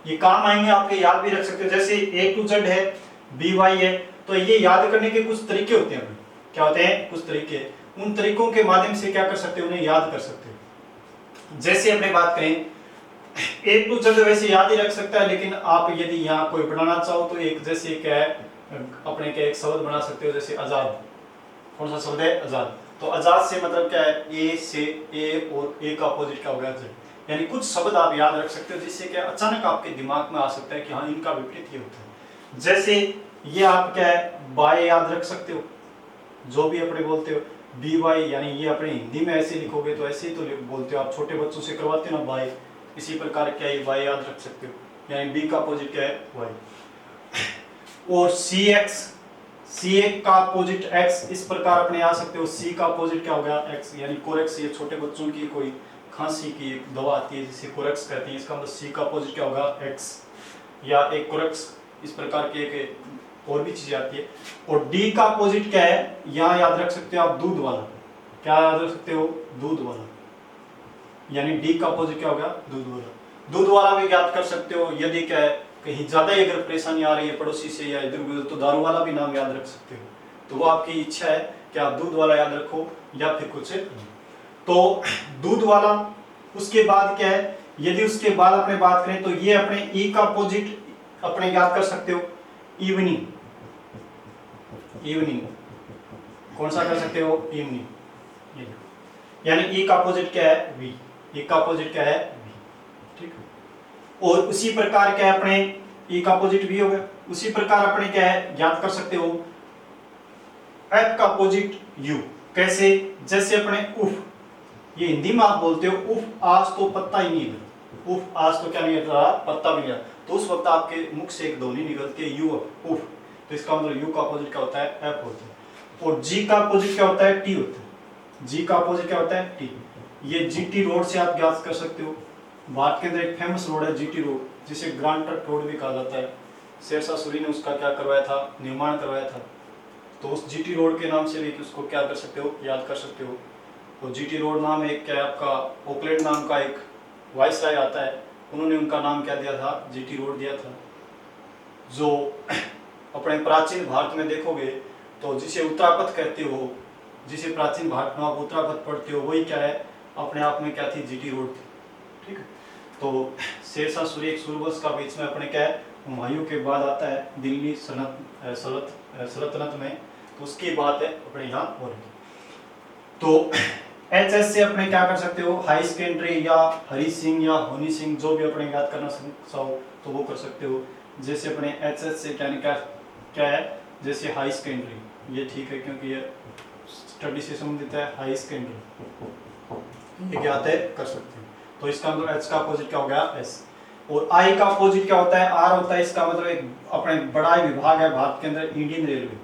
ये काम आएंगे आपके, याद भी रख सकते हो। जैसे A to Z है, B Y है, तो ये याद करने के कुछ तरीके होते हैं। क्या होते हैं, कुछ तरीके। उन तरीकों के माध्यम से क्या कर सकते हो, उन्हें याद कर सकते हो। जैसे अपने बात करें A to Z वैसे याद ही रख सकता है, लेकिन आप यदि यहाँ कोई बनाना चाहो तो एक जैसे क्या है अपने क्या एक शब्द बना सकते हो, जैसे आजाद। कौन सा शब्द है, आजाद। तो आजाद से मतलब क्या है, ए से, ए और ए का अपोजिट क्या हो गया, जेड। यानी कुछ शब्द आप याद रख सकते हो जिससे क्या अचानक आपके दिमाग में आ सकता है कि हाँ इनका विपरीत ये होता है। जैसे ये आप क्या है बाय याद रख सकते हो, जो भी अपने बोलते हो बी वाई, यानी ये अपने हिंदी में ऐसे लिखोगे तो ऐसे ही तो बोलते हो आप, छोटे बच्चों से करवाते हो ना बाय। इसी प्रकार क्या है वाई याद रख सकते हो, यानी बी का अपोजिट क्या है, वाई। और सी एक्स, सी एक का अपोजिट एक्स, इस प्रकार अपने आ सकते हो। सी का अपोजिट क्या हो गया, एक्स, यानी कोरेक्स। ये छोटे बच्चों की कोई खांसी की एक दवा आती है जिसे कोरेक्स कहते हैं, इसका मतलब सी का अपोजिट क्या होगा, एक्स या एक कोरेक्स। इस प्रकार के एक और भी चीजें आती है। और डी का अपोजिट क्या है, यहाँ याद रख सकते हो आप, दूध वाला। क्या याद रख सकते हो, दूध वाला, यानी डी का अपोजिट क्या हो गया, दूध वाला। दूध वाला भी याद कर सकते हो। यदि क्या है कहीं ज्यादा ही अगर परेशानी आ रही है पड़ोसी से या इधर उधर, तो दारू वाला भी नाम याद रख सकते हो। तो वो आपकी इच्छा है कि आप दूध वाला याद रखो या फिर कुछ। तो दूध वाला। उसके बाद क्या है, यदि उसके बाद अपने बात करें तो ये अपने ई का अपोजिट अपने याद कर सकते हो, इवनिंग। इवनिंग कौन सा कर सकते हो, इवनिंग, यानी ई का अपोजिट क्या है, वी। ई का अपोजिट क्या है, वी, ठीक। और उसी प्रकार क्या है अपने ई का अपोजिट वी हो गया। उसी प्रकार अपने क्या है याद कर सकते हो एफ का अपोजिट यू। कैसे, जैसे अपने उफ, ये हिंदी में आप बोलते हो उफ, आज तो पत्ता ही नहीं हिला। उफ, आज तो क्या नहीं हिल रहा, पत्ता भी नहीं हिला। तो उस वक्त आपके मुख से एक ध्वनि निकल के यू, उफ, तो इसका मतलब यू का अपोजिट क्या होता है, एफ होता है। और जी का अपोजिट क्या होता है, टी होता है। जी का अपोजिट क्या होता है, टी। ये जीटी रोड से आप याद कर सकते हो। भारत के अंदर एक फेमस रोड है जीटी रोड, जिसे ग्रांड ट्रक रोड भी कहा जाता है। शेरशाह सूरी ने उसका क्या करवाया था, निर्माण करवाया था। तो उस जीटी रोड के नाम से भी उसको क्या कर सकते हो, याद कर सकते हो। तो जीटी रोड नाम एक क्या है आपका, ओकलैंड नाम का एक वायसराय आता है, उन्होंने उनका नाम क्या दिया था, जीटी रोड दिया था। जो अपने प्राचीन भारत में देखोगे तो जिसे उत्तरापथ कहते हो, जिसे प्राचीन भारत में आप उत्तरापथ पढ़ते हो, वही क्या है अपने आप में क्या थी, जीटी रोड थी, ठीक है। तो शेरशाह सूरी एक सूरवंश का बीच में अपने क्या है हुमायूं के बाद आता है दिल्ली सल्तनत में। तो उसकी बात है अपने यहाँ हो रही है। तो HS से अपने क्या कर सकते हो, हाई सेकेंडरी या हरी सिंह या होनी सिंह जो भी अपने याद करना चाहो तो वो कर सकते हो। जैसे अपने HS से क्या है, जैसे हाई सेकेंडरी, ये ठीक है क्योंकि ये स्टडी से संबंधित है। हाई सेकेंडरी ये क्या है कर सकते हो। तो इसका मतलब H का अपोजिट क्या हो गया S, और I का अपोजिट क्या होता है, R होता है। इसका मतलब एक अपने बड़ा विभाग है भारत के अंदर, इंडियन रेलवे।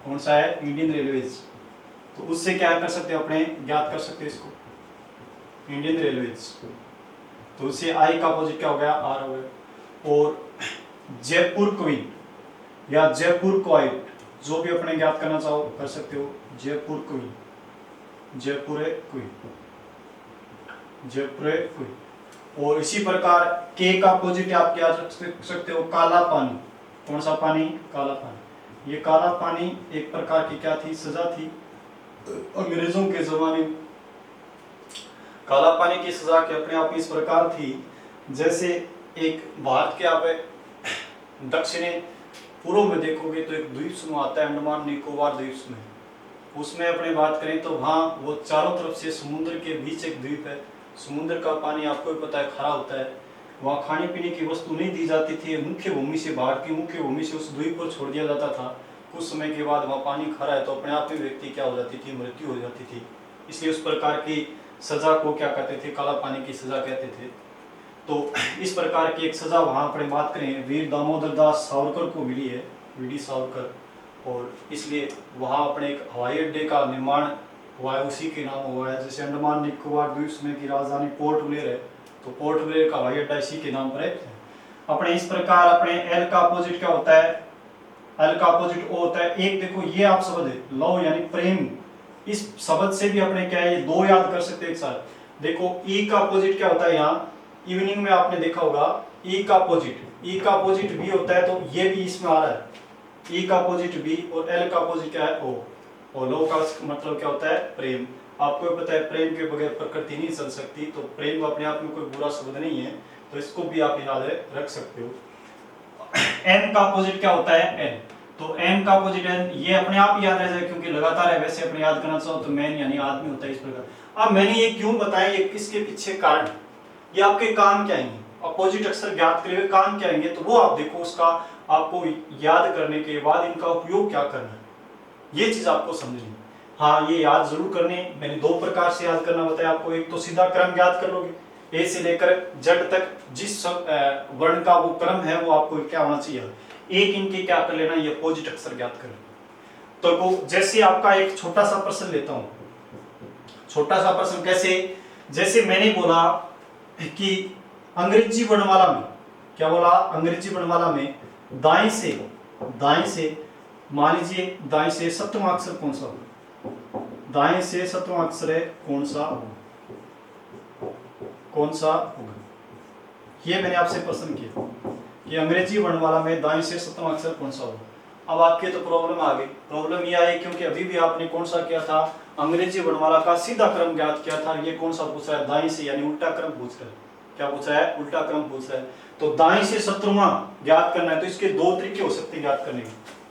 कौन सा है, इंडियन रेलवेज। तो उससे क्या कर सकते हो अपने, ज्ञात कर सकते हो इसको, इंडियन रेलवेज। तो उससे I का अपोजिट क्या हो गया, R हो गया। और जयपुर क्वीन या जयपुर क्वाइट जो भी अपने ज्ञात करना चाहो कर सकते हो। Jaipur queen, Jaipur queen, Jaipur queen. और इसी प्रकार K का अपोजिट आप क्या रख सकते हो, काला पानी। कौन सा पानी, काला पानी। ये काला पानी एक प्रकार की क्या थी, सजा थी अंग्रेजों के जमाने में। काला पानी की सजा के अपने आप इस प्रकार थी, जैसे एक भारत के आप दक्षिणी पूर्व में देखोगे तो एक द्वीप समूह आता है, अंडमान निकोबार द्वीप समूह। उसमें अपने बात करें तो वहाँ वो चारों तरफ से समुद्र के बीच एक द्वीप है। समुद्र का पानी आपको भी पता है खारा होता है। वहाँ खाने पीने की वस्तु नहीं दी जाती थी, मुख्य भूमि से, भारत की मुख्य भूमि से उस द्वीप पर छोड़ दिया जाता था। कुछ समय के बाद वहाँ पानी खारा है तो अपने आप में व्यक्ति क्या हो जाती थी, मृत्यु हो जाती थी। इसलिए उस प्रकार की सजा को क्या कहते थे, काला पानी की सजा कहते थे। तो इस प्रकार की एक सजा वहाँ पर बात करें वीर दामोदर दास सावरकर को मिली है, वीडी सावरकर। और इसलिए वहाँ अपने एक हवाई अड्डे का निर्माण हुआ है, उसी के नाम हुआ है। जैसे अंडमान निकोबार द्वीप समूह की राजधानी पोर्ट ब्लेयर है, तो पोर्ट ब्लेयर का हवाई अड्डा इसी के नाम पर है। अपने इस प्रकार अपने एल का अपोजिट क्या होता है, एल का अपोजिट ओ होता है। एक देखो ये आप शब्द है लव यानी प्रेम, इस शब्द से भी अपने क्या है, ये दो याद कर सकते हैं एक साथ। देखो ई का अपोजिट क्या होता है, यहाँ इवनिंग में आपने देखा होगा ई का अपोजिट बी होता है, तो ये भी इसमें आ रहा है। ई का अपोजिट बी और एल का अपोजिट क्या है, ओ। और लो का मतलब क्या होता है, प्रेम। आपको पता है प्रेम के बगैर प्रकृति नहीं चल सकती, तो प्रेम अपने आप में कोई बुरा शब्द नहीं है, तो इसको भी आप याद रख सकते हो। एन का अपोजिट क्या होता है, एन। तो एन का अपोजिट एन, ये अपने आप याद रह जाए क्योंकि लगातार है। वैसे अपने याद करना चाहो तो मैन यानी आदमी होता है, इस प्रकार। अब मैंने ये क्यों बताया, ये इसके पीछे कारण, ये आपके काम क्या आएंगे, अपोजिट अक्षर ज्ञात करे हुए काम क्या आएंगे, तो वो आप देखो, उसका आपको याद करने के बाद इनका उपयोग क्या करना है, ये चीज आपको समझनी। हाँ, ये याद जरूर करने, मैंने दो प्रकार से याद करना बताया आपको। एक तो सीधा क्रम याद कर लोगे, ए से लेकर जेड तक जिस वर्ण का वो क्रम है वो आपको क्या होना चाहिए, एक इनके क्या कर लेना, ये अपोजिट अक्षर ज्ञात कर लेना। तो वो जैसे आपका एक छोटा सा प्रश्न लेता हूं, छोटा सा प्रश्न कैसे, जैसे मैंने बोला कि अंग्रेजी वर्णमाला में, क्या बोला, अंग्रेजी वर्णमाला में दाएं से मान लीजिए दाएं से सप्तम अक्षर कौन सा होगा, दाएं से सप्तम अक्षर है कौन सा होगा, ये मैंने आपसे प्रश्न किया कि अंग्रेजी वर्णमाला में दाएं से सप्तम अक्षर कौन सा होगा। अब आपके तो प्रॉब्लम आ गई, प्रॉब्लम ये आई क्योंकि अभी भी आपने कौन सा किया था, अंग्रेजी वर्णमाला का सीधा क्रम ज्ञात किया था। ये कौन सा पूछ रहा है, दाएं से यानी उल्टा क्रम पूछ रहा है। क्या पूछ रहा है, उल्टा क्रम पूछ रहा है। तो दाएं से 17वां ज्ञात करना है, तो इसके दो तरीके हो सकते हैं ज्ञात करने के।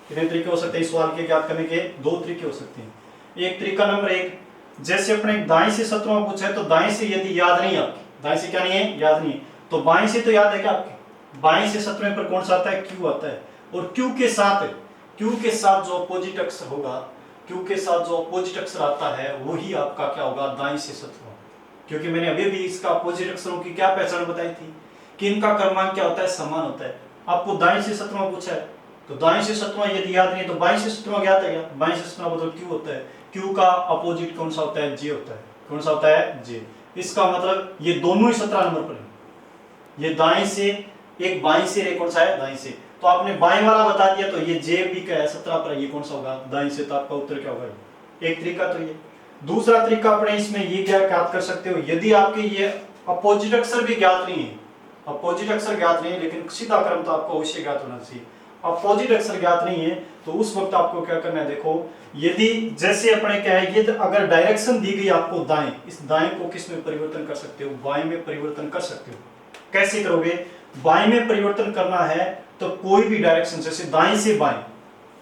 कितने तरीके हो सकते हैं इस सवाल के ज्ञात करने के, दो तरीके हो सकते हैं। एक तरीका नंबर एक, जैसे अपने दाएं से 17वां पूछा है, तो दाएं से यदि याद नहीं आपकी, दाएं से क्या नहीं है, याद नहीं है, तो बाएं से तो याद है क्या आपके, बाएं से 17वें पर कौन सा आता है, क्यू आता है। और क्यू के साथ जो अपोजिट अक्षर होगा, क्यू के साथ जो अपोजिट अक्षर आता है वही आपका क्या होगा, दाएं से 17वां। क्योंकि मैंने अभी भी इसका अपोजिट अक्षरों की क्या पहचान बताई थी कि इनका क्रमांक क्या होता है, समान होता है। आपको दाएं से 17वां पूछा है, तो दाएं से 17वां यदि याद नहीं है तो बाएं से 17वां ज्ञात है क्या, बाएं से 17वां मतलब क्यू होता है। क्यू का अपोजिट कौन सा होता है, जे होता है। कौन सा होता है, जे। इसका मतलब ये दोनों ही 17 नंबर पर है, ये दाएं से, एक बाएं से, एक कौन सा है, दाएं से। तो आपने बाएं वाला बता दिया, तो ये जे भी क्या है, 17 पर है, ये कौन सा होगा, दाएं से। तो आपका उत्तर क्या होगा, एक तरीका तो ये। दूसरा तरीका अपने इसमें ये क्या ज्ञात कर सकते हो, यदि आपके ये अपोजिट अक्षर भी ज्ञात नहीं है, अपोजिट अक्षर ज्ञात नहीं है, लेकिन सीधा क्रम तो आपको अवश्य ज्ञात होना चाहिए। अपोजिट अक्षर ज्ञात नहीं है तो उस वक्त आपको क्या करना है, देखो यदि जैसे अपने क्या है, ये अगर डायरेक्शन दी गई आपको दाएं, इस दाएं को किस में परिवर्तन कर सकते हो, बाएं में परिवर्तन कर सकते हो। कैसे करोगे, बाएं में परिवर्तन करना है तो कोई भी डायरेक्शन, जैसे दाएं से बाएं,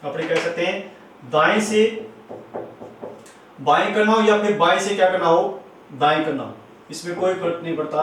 अपने कह सकते हैं दाएं से बाएं करना हो या फिर बाएं से क्या करना हो, दाएं करना हो, इसमें कोई फर्क नहीं पड़ता।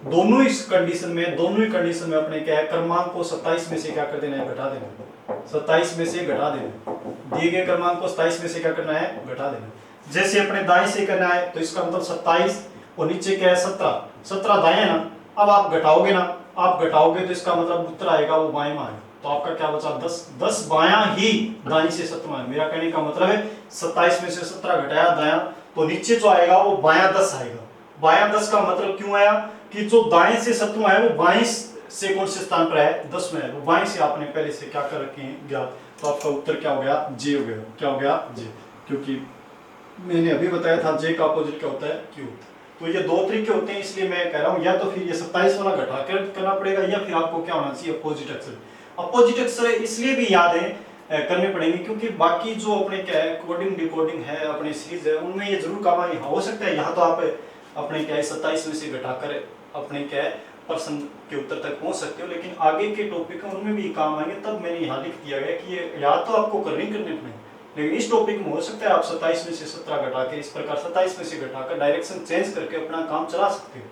दोनों ही कंडीशन में अपने क्या है, क्रमांक को 27 में से क्या कर देना है, घटा देना। 27 में से घटा देना, दिए गए क्रमांक को 27 में से क्या करना है, घटा देना। जैसे अपने दाएं से करना है तो इसका मतलब 27 और नीचे क्या है 17, 17 दाएं है ना। अब आप घटाओगे ना, आप घटाओगे तो इसका मतलब उत्तर आएगा वो बाएं में आएगा, तो आपका क्या बचा 10, 10 बायां ही दाएं से 17 है। मेरा कहने का मतलब है 27 में से 17 घटाया दायां, तो नीचे जो आएगा वो बायां 10 आएगा। बायां 10 का मतलब क्यों आया कि जो दाएं से 17 है वो बाएं से कौन से स्थान पर है, 10 में है, वो बाएं से आपने पहले से क्या कर रखे हैं, ज्ञात। तो आपका उत्तर क्या हो गया, जे हो गया। क्या हो गया, जे, क्योंकि मैंने अभी बताया था जे का अपोजिट क्या होता है, क्यू। तो ये दो तरीके होते हैं, इसलिए मैं कह रहा हूं या तो फिर ये 27 वाला घटा कर करना पड़ेगा या फिर आपको क्या होना चाहिए, अपोजिट अक्षर। अपोजिट अक्षर इसलिए भी याद है करने पड़ेंगे क्योंकि बाकी जो अपने क्या है कोडिंग डिकोडिंग है अपने सीरीज है उनमें ये जरूर काम आएंगे। हो सकता है यहाँ तो आप अपने क्या है 27 में से घटाकर अपने क्या है प्रश्न के उत्तर तक पहुंच सकते हो, लेकिन आगे के टॉपिक है उनमें भी काम आएंगे। तब मैंने यहाँ लिख दिया गया कि ये याद तो आपको करने पड़ेंगे, लेकिन इस टॉपिक में हो सकता है आप 27 में से 17 घटा के इस प्रकार 27 में से घटाकर डायरेक्शन चेंज करके अपना काम चला सकते हो।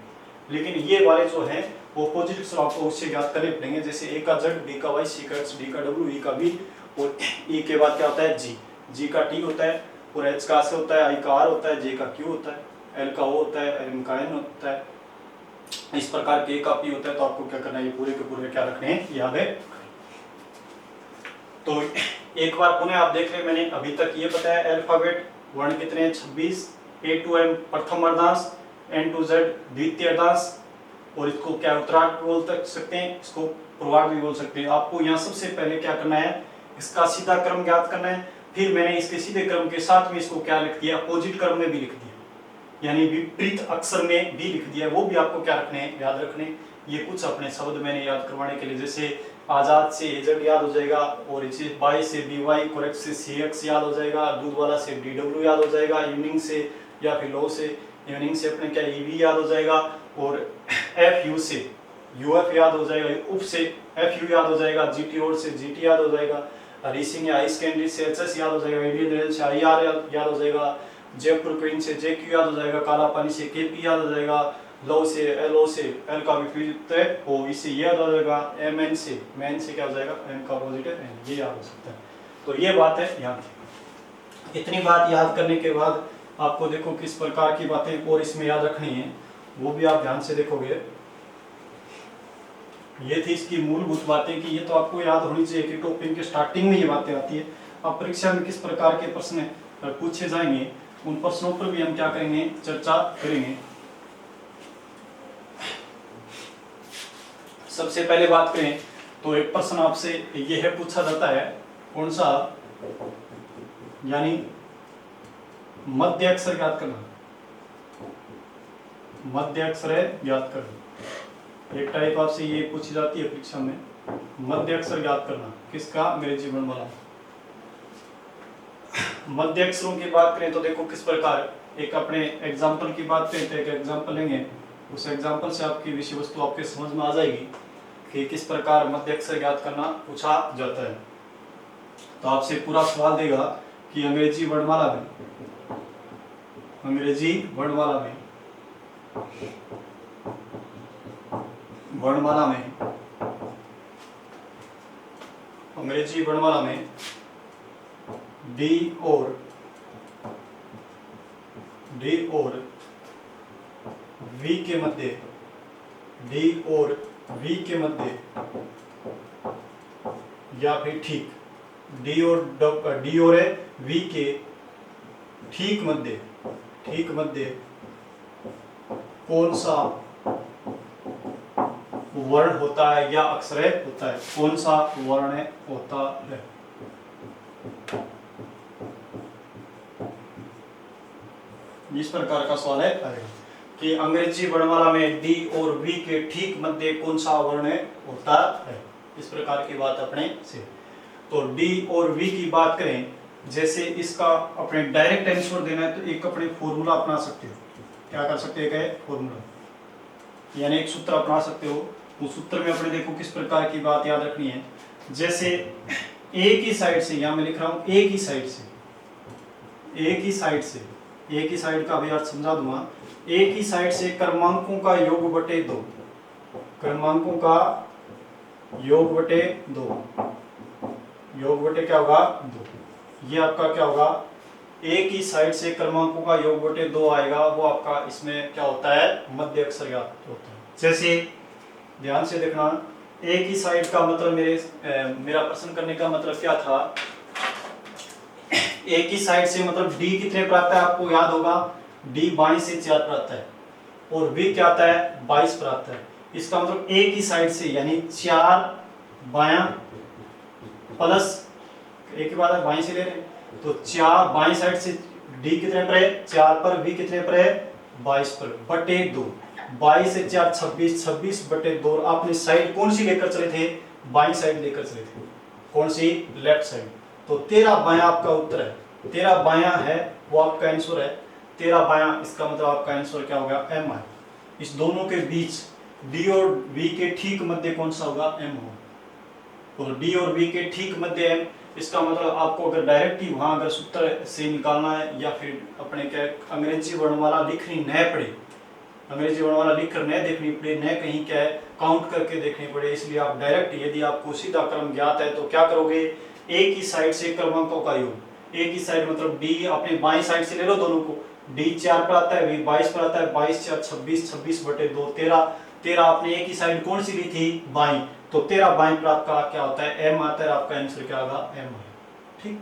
लेकिन ये वाले जो हैं वो अपोजिट अक्षर आपको उससे याद करने पड़ेंगे, जैसे ए का जेड, बी का वाई, सी का एक्स, डी का डब्ल्यू, ई का बी, और ई के बाद क्या होता है जी, जी का टी होता है, और एच का से होता है, आई का आर होता है, जे का क्यू होता है, एल का ओ होता है, एम का एन होता है, इस प्रकार के का पी होता है। तो आपको क्या करना है, ये पूरे के पूरे क्या रखने हैं, याद है। तो एक बार पुनः आप देख रहे हैं, मैंने अभी तक ये बताया अल्फाबेट वर्ण कितने हैं 26, ए टू एम प्रथम अर्धांश, एन टू जेड द्वितीय अर्धांश, और इसको क्या उत्तरार्ध भी बोल सकते हैं, इसको पूर्वार्ध भी बोल सकते हैं। आपको यहाँ सबसे पहले क्या करना है, इसका सीधा क्रम ज्ञात करना है। फिर मैंने इसके सीधे क्रम के साथ में इसको क्या लिख दिया, अपोजिट क्रम में भी लिख दिया, यानी विपरीत अक्षर में भी लिख दिया, वो भी आपको क्या रखने हैं, याद रखने। ये कुछ अपने शब्द मैंने याद करवाने के लिए, जैसे आजाद से एजेड याद हो जाएगा, और इसे बाई से बी वाई, कोरेक्ट से सी एक्स याद हो जाएगा, दूध वाला से डी डब्ल्यू याद हो जाएगा, इवनिंग से या फिर लो से इवनिंग से अपने क्या ईवी याद हो जाएगा, और एफ यू से यू एफ याद हो जाएगा, उप से एफ यू याद हो जाएगा, जी टी रोड से जी टी याद हो जाएगा, हरीसिंह या आइस कैंडी से एच एस याद हो जाएगा, इंडियन रेल से आई आर याद हो जाएगा, जयपुर क्वीन से जे क्यू याद हो जाएगा, काला पानी से के पी याद हो जाएगा, लो से एल ओ से एल का विपरीत है ओ, इससे ये याद हो जाएगा, एम एन से मैन से क्या हो जाएगा, एम का अपोजिट है एन, ये याद हो सकता है। तो ये बात है यहाँ की। इतनी बात याद करने के बाद आपको देखो किस प्रकार की बातें और इसमें याद रखनी है, वो भी आप ध्यान से देखोगे। ये थी इसकी मूलभूत बातें कि ये तो आपको याद होनी चाहिए कि टॉपिक के स्टार्टिंग में ये बातें आती है। अब परीक्षा में किस प्रकार के प्रश्न पूछे जाएंगे उन प्रश्नों पर भी हम क्या करेंगे, चर्चा करेंगे। सबसे पहले बात करें तो एक प्रश्न आपसे ये है पूछा जाता है, कौन सा, यानी मध्य अक्षर ज्ञात करना, मध्य अक्षर है ज्ञात करना। एक टाइप आपसे ये पूछी जाती है परीक्षा में, मध्य अक्षर ज्ञात करना, किसका, अंग्रेजी वर्णमाला। मध्य अक्षरों की बात करें तो देखो किस प्रकार, एक अपने एग्जाम्पल की बात करें तो एक एग्जाम्पल लेंगे, उस एग्जाम्पल से आपकी विषय वस्तु आपके समझ में आ जाएगी कि किस प्रकार मध्य अक्षर ज्ञात करना पूछा जाता है। तो आपसे पूरा सवाल देगा कि अंग्रेजी वर्णमाला में, अंग्रेजी वर्णमाला में, वर्णमाला में, अंग्रेजी वर्णमाला में डी और वी के मध्य, डी और वी के मध्य, या फिर ठीक डी और वी के ठीक मध्य कौन सा वर्ण होता है या अक्षर होता है, कौन सा वर्ण होता है। इस प्रकार का सवाल है कि अंग्रेजी वर्णमाला में डी और वी के ठीक मध्य कौन सा वर्ण होता है, इस प्रकार की बात अपने से। तो डी और वी की बात करें, जैसे इसका अपने डायरेक्ट आंसर देना है तो एक अपने फॉर्मूला अपना सकते हो, क्या कर सकते हैं, क्या फॉर्मूला, यानी एक सूत्र अपना सकते हो। उस सूत्र में अपने देखो किस प्रकार की बात याद रखनी है, जैसे एक ही साइड से, यहाँ मैं लिख रहा हूँ एक ही साइड से, एक ही साइड से, एक ही साइड का भी अर्थ समझा दूंगा, एक ही साइड से क्रमांकों का योग बटे 2, क्रमांकों का योग बटे 2, योग बटे क्या होगा 2, ये आपका क्या होगा, एक ही साइड से क्रमांकों का योग बटे 2 आएगा, वो आपका इसमें क्या होता है, मध्य अक्षर ज्ञात होता है। जैसे ध्यान से देखना, एक ही साइड का मतलब मेरा प्रश्न करने का मतलब क्या था, एक ही साइड से मतलब d कितने पर आता है, आपको याद होगा d 22 से 4 पर आता है, और v क्या आता है 22 पर आता है। इसका मतलब एक ही साइड से यानी 4 बायां प्लस एक ही बात है बाएं से ले रहे हैं, तो 4 बाएं साइड से d कितने पर है 4 पर, v कितने पर है 22 पर, बटे 2, 22 से 4 26, 26 बटे 2। आपने साइड कौन सी लेकर चले थे, बाईं साइड लेकर चले थे, कौन सी, लेफ्ट साइड। तो 13 बायां आपका उत्तर है, 13 बायां है वो आपका आंसर है, 13 बायां, इसका मतलब आपका आंसर क्या होगा, एम है। इस दोनों के बीच डी और बी के ठीक मध्य कौन सा होगा, एम होगा, और डी और बी के ठीक मध्य एम, इसका मतलब आपको अगर डायरेक्ट ही वहां अगर सूत्र से निकालना है, या फिर अपने क्या अंग्रेजी वर्णमाला लिखनी न पड़े, अंग्रेजी वर्णमाला लिख कर न देखनी पड़े, न कहीं क्या है काउंट करके देखनी पड़े, इसलिए आप डायरेक्ट, यदि आपको सीधा क्रम ज्ञात है तो क्या करोगे, एक ही साइड से क्रमांकों का योग, एक ही साइड मतलब डी अपने बाईं साइड से ले लो दोनों को, डी 4 पर आता है, वी 22 पर आता है, 22 4 26, 26 बटे 2 13, 13 आपने एक ही साइड कौन सी ली थी, बाईं, तो 13 बाईं पर आपका क्या होता है, एम आता है, आपका आंसर क्या होगा, एम है। ठीक,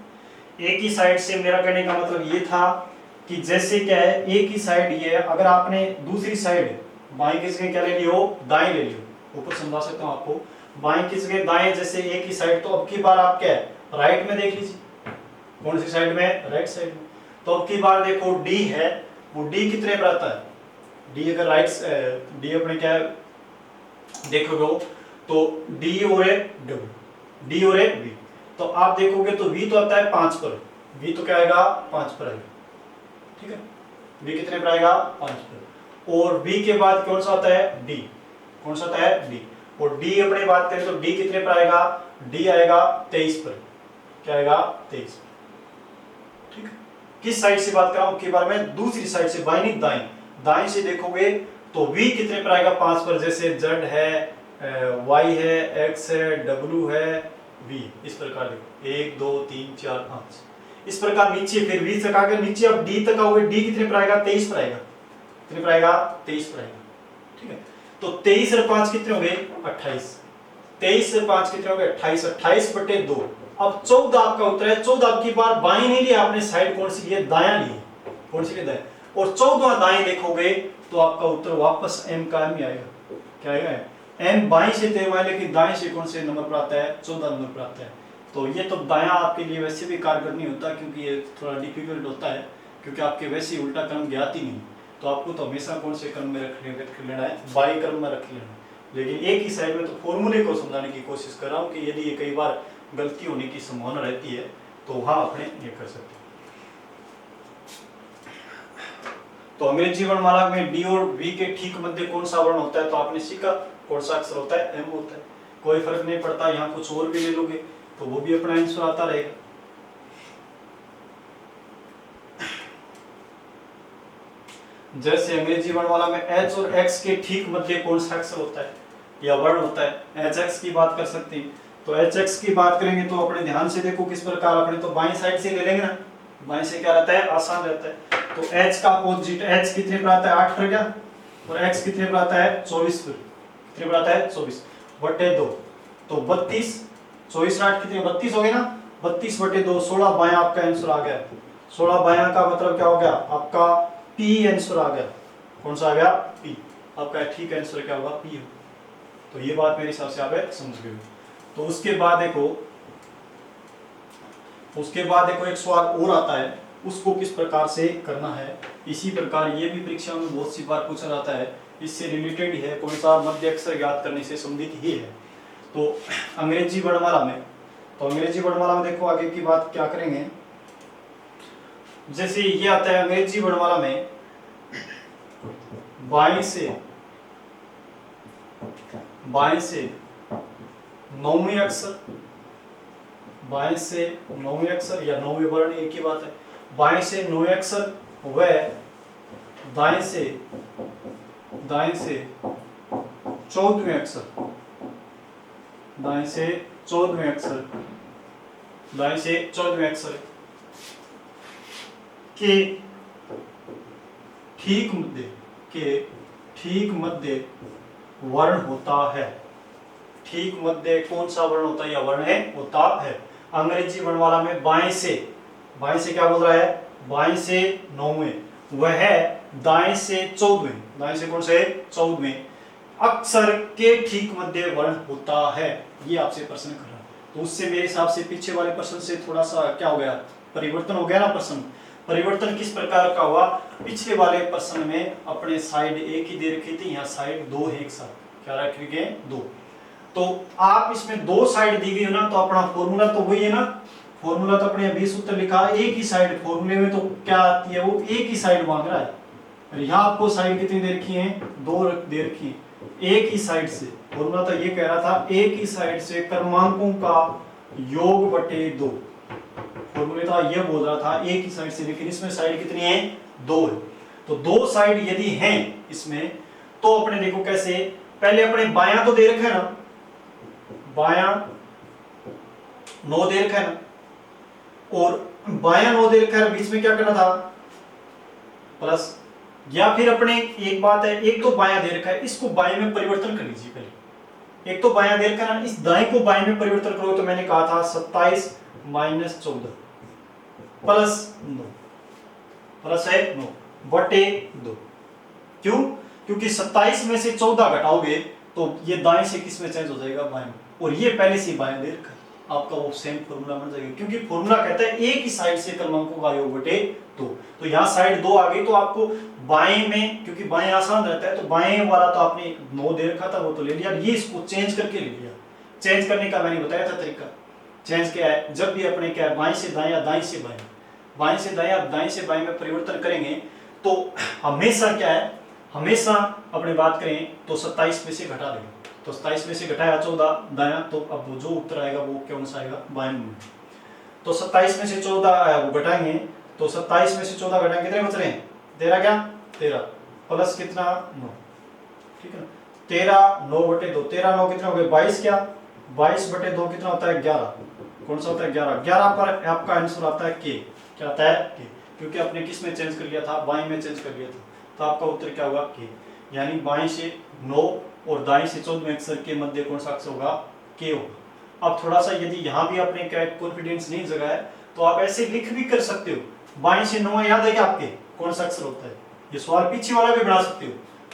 एक ही साइड से मेरा कहने का मतलब ये था कि जैसे क्या है, एक ही साइड ये है, अगर आपने दूसरी साइड बाईं की जगह क्या ले लियो, दाएं ले लियो, ऊपर समझा सकता हूं आपको, बाएं की जगह दाएं, जैसे एक ही साइड, तो अब की बार आप क्या है राइट में देख लीजिए, कौन सी साइड में, राइट साइड में। तो अब की बार देखो डी है, वो डी कितने पर आता है, डी अगर राइट, डी अपने क्या देखोगे तो डी और ए डब्ल्यू, डी और ए बी, तो आप देखोगे तो वी तो आता है 5 पर, वी तो क्या आएगा 5 पर आएगा, ठीक है, वी कितने पर आएगा 5 पर, और वी के बाद कौन सा आता है, डी, कौन सा आता है, डी, और डी अपने बात करें तो डी कितने पर आएगा, डी आएगा 23 पर, क्या आएगा 23 पर, ठीक है। किस साइड से बात कर रहा हूं की बार में, दूसरी साइड से, बाईं नहीं दाईं, दाईं से देखोगे तो v कितने पर आएगा 5 पर, जैसे z है, y है, x है, w है, v, इस प्रकार देखो 1 2 3 4 5, इस प्रकार नीचे फिर v तक आकर नीचे अब d तक आओगे, d कितने पर आएगा 23 पर आएगा, कितने पर आएगा 23 पर आएगा, ठीक है। तो 23 और 5 कितने हो गए 28, 23 से 5 कितने हो गए 28, 28 बटे 2, अब 14 आपका उत्तर है। 14 की बार बाईं नहीं लिया आपने, साइड कौन सी लिए, दायां लिए, कौन सी लिए, दायां, और 14 दाएं देखोगे तो आपका उत्तर वापस m का m ही आएगा, क्या आएगा m, बाईं से तय हुआ है लेकिन दाएं से कौन से नंबर पर आता है, 14 नंबर पर आता है। तो ये तो दायां आपके लिए वैसे भी कारगर नहीं होता, क्योंकि ये थोड़ा डिफिकल्ट होता है, क्योंकि आपके वैसे उल्टा क्रम ज्ञात ही नहीं, तो आपको तो हमेशा कौन से क्रम में रख लेना है, बाई क्रम में रख लेना है। लेकिन एक ही साइड में तो फॉर्मूले को समझाने की कोशिश कर रहा हूँ कि यदि ये कई बार गलती होने की संभावना रहती है तो वहां अपने ये कर सकते हैं। तो अंग्रेजी वर्णमाला में डी और वी के ठीक मध्य कौन सा वर्ण होता है, तो आपने सीखा कौन सा अक्षर होता है, एम होता है, कोई फर्क नहीं पड़ता, यहाँ कुछ और भी ले लोगे तो वो भी अपना आंसर आता रहेगा। जैसे अंग्रेजी वर्णमाला में एच और एक्स के ठीक मध्य कौन सा अक्षर होता है या वर्ण होता है, एच एक्स की बात कर सकते हैं। तो एच एक्स की बात करेंगे तो अपने ध्यान से देखो किस प्रकार, अपने तो बाईं साइड से ले लेंगे ना, बाईं से क्या रहता है, आसान रहता है। तो h का अपोजिट, h कितने पर आता है 8 पर क्या, और x कितने पर आता है 24 पर, कितने पर आता है 24 बटे 2, तो 32, 24 8 कितने 32 हो गए ना, 32 बटे 2, 16 बायां आपका आंसर आ गया। 16 बायां का मतलब क्या हो गया, आपका p आंसर आ गया, कौन सा आ गया p, आपका ठीक आंसर क्या होगा p। तो ये बात मेरे हिसाब से आप समझ गए। तो उसके बाद देखो एक सवाल और आता है, उसको किस प्रकार से करना है। इसी प्रकार ये भी परीक्षा में बहुत सी बार पूछा जाता है, इससे रिलेटेड ही है, कौन सा मध्य अक्षर ज्ञात करने से संबंधित ही है। तो अंग्रेजी वर्णमाला में देखो आगे की बात क्या करेंगे। जैसे ये आता है अंग्रेजी वर्णमाला में बाएं से नौवें अक्षर, बाएं से नौवें अक्षर या नौवें वर्ण एक ही बात है, बाएं से 9वें अक्षर व दाएं से 14वें अक्षर, दाएं से 14वें अक्षर, दाएं से 14वें अक्षर के ठीक मध्य वर्ण होता है। ठीक मध्य कौन सा वर्ण होता है या वर्ण है होता है। अंग्रेजी वर्णमाला में बाएं से क्या बोल रहा है, बाएं से 9वें वह दाएं से 14वें, दाएं से कौन से 14वें अक्षर के ठीक मध्य वर्ण होता है। ये आपसे प्रश्न कर रहा है, तो उससे मेरे हिसाब से पीछे वाले प्रश्न से थोड़ा सा क्या हो गया, परिवर्तन हो गया ना। प्रश्न परिवर्तन किस प्रकार का हुआ, पिछले वाले प्रश्न में अपने साइड एक ही दे रखी थी, यहाँ साइड दो है एक साथ, क्या रखे गए दो। तो आप इसमें दो साइड दी गई ना, तो अपना फॉर्मूला तो वही है ना, फॉर्मूला तो अपने 20 सूत्र लिखा एक ही साइड, फॉर्मूले में तो क्या आती है वो एक ही साइड मांग रहा है। यहाँ आपको साइड कितनी दे रखी है, दो दे रखी है, एक ही साइड से। फॉर्मूला तो ये कह रहा था एक ही साइड से क्रमांकों का योग बटे दो, फॉर्मूले था ये बोल रहा था एक ही साइड से, लेकिन इसमें साइड कितनी है, दो है। तो दो साइड यदि हैं इसमें, तो अपने देखो कैसे, पहले अपने बायां तो दे रखा है ना, बायां 9 दे रखा है ना, और बायां 9 दे रखा है, बीच में क्या करना था प्लस, या फिर अपने एक बात है, एक तो बायां दे रखा है, इसको बाएं में परिवर्तन कर लीजिए पहले। एक तो बायां दे रखा है ना, इस दाएं को बाएं में परिवर्तन करो, तो मैंने कहा था 27 माइनस 14 प्लस 9, प्लस है 9 बटे 2। क्यों, क्योंकि 27 में से 14 घटाओगे तो ये दाएं से किस में चेंज हो जाएगा, बाएं में, और ये पहले से बाएं दे रखा है, आपका वो सेम फॉर्मूला बन जाएगा, क्योंकि फॉर्मूला कहता है एक ही साइड से क्रमांकों का योग बटे 2। तो यहाँ साइड 2 आ गई, तो आपको बाएं में, क्योंकि बाएं आसान रहता है, तो बाएं वाला तो आपने 9 दे रखा था वो तो ले लिया, ये इसको चेंज करके ले लिया। चेंज करने का मैंने बताया था तरीका। चेंज क्या है, जब भी अपने क्या है, बाएं से दाएं या दाएं से बाएं, बाएं से दाएं या दाएं से बाएं में परिवर्तन करेंगे, तो हमेशा क्या है, हमेशा अपने बात करें तो 27 में से घटा देंगे, तो 27 में से घटाया 14 दाया, तो अब वो जो उत्तर आएगा वो कौन सा आएगा, बाएं में। तो 27 में से 14 आया वो घटाएंगे, तो 27 में से 14 घटाएंगे कितने बच रहे हैं, 13 क्या 13 प्लस कितना 9, ठीक है ना, 13 9 बटे 2, 13 9 कितना हो गए 22, क्या 22 बटे 2 कितना होता है 11, कौन सा होता है 11, 11 पर आपका आंसर आता है के, क्या आता है के, क्योंकि आपने किस में चेंज कर लिया था, बाएं में चेंज कर लिया था, तो आपका उत्तर क्या होगा के, यानी बाएं से 9 और दाएं से 14वें अक्षर के मध्य कौन सा अक्षर होगा, के होगा। अब थोड़ा सा यदि यहाँ भी आपने क्या कॉन्फिडेंस नहीं जगा है, तो आप ऐसे लिख भी कर सकते हो, बाएं से 9 याद है क्या आपके, कौन सा अक्षर होता है, ये सवाल पीछे वाला भी बना सकते हो।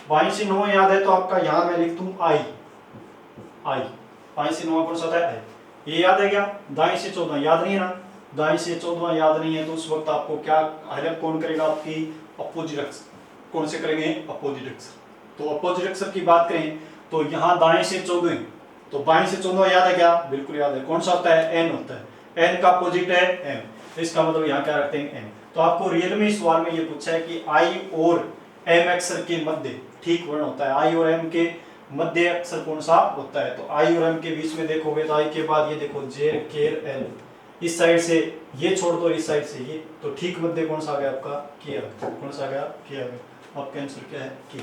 बाएं से 9 याद है तो आपका यहाँ मैं लिख दूं आई, आई, बाएं से 9 कौन सा होता है आई, ये याद है क्या, दाएं से 14 याद नहीं है ना, दाएं से 14 याद नहीं है, तो उस वक्त आपको क्या हेल्प कौन करेगा, आपकी अपोजिट अक्षर, कौन से करेंगे अपोजिट अक्षर। तो अपोजिट अक्षर की बात करें तो यहाँ दाएं से 14, तो बाएं से 14 याद है क्या, बिल्कुल याद है, कौन सा होता है एन होता है, एन का अपोजिट है एम, तो इसका मतलब यहाँ क्या रखते हैं एन। तो आपको रियल में सवाल में ये पूछा है कि आई और एम अक्षर के मध्य ठीक वर्ण होता है, आई और एम के मध्य अक्षर कौन सा होता है, तो आई और एम के बीच में देखोगे तो आई के बाद ये देखो जेर केर एल, इस साइड से ये छोड़ दो इस साइड से ये, तो ठीक मध्य कौन सा आ गया आपका के आ गया, कौन सा आ गया के आ गया, आपका आंसर क्या है के।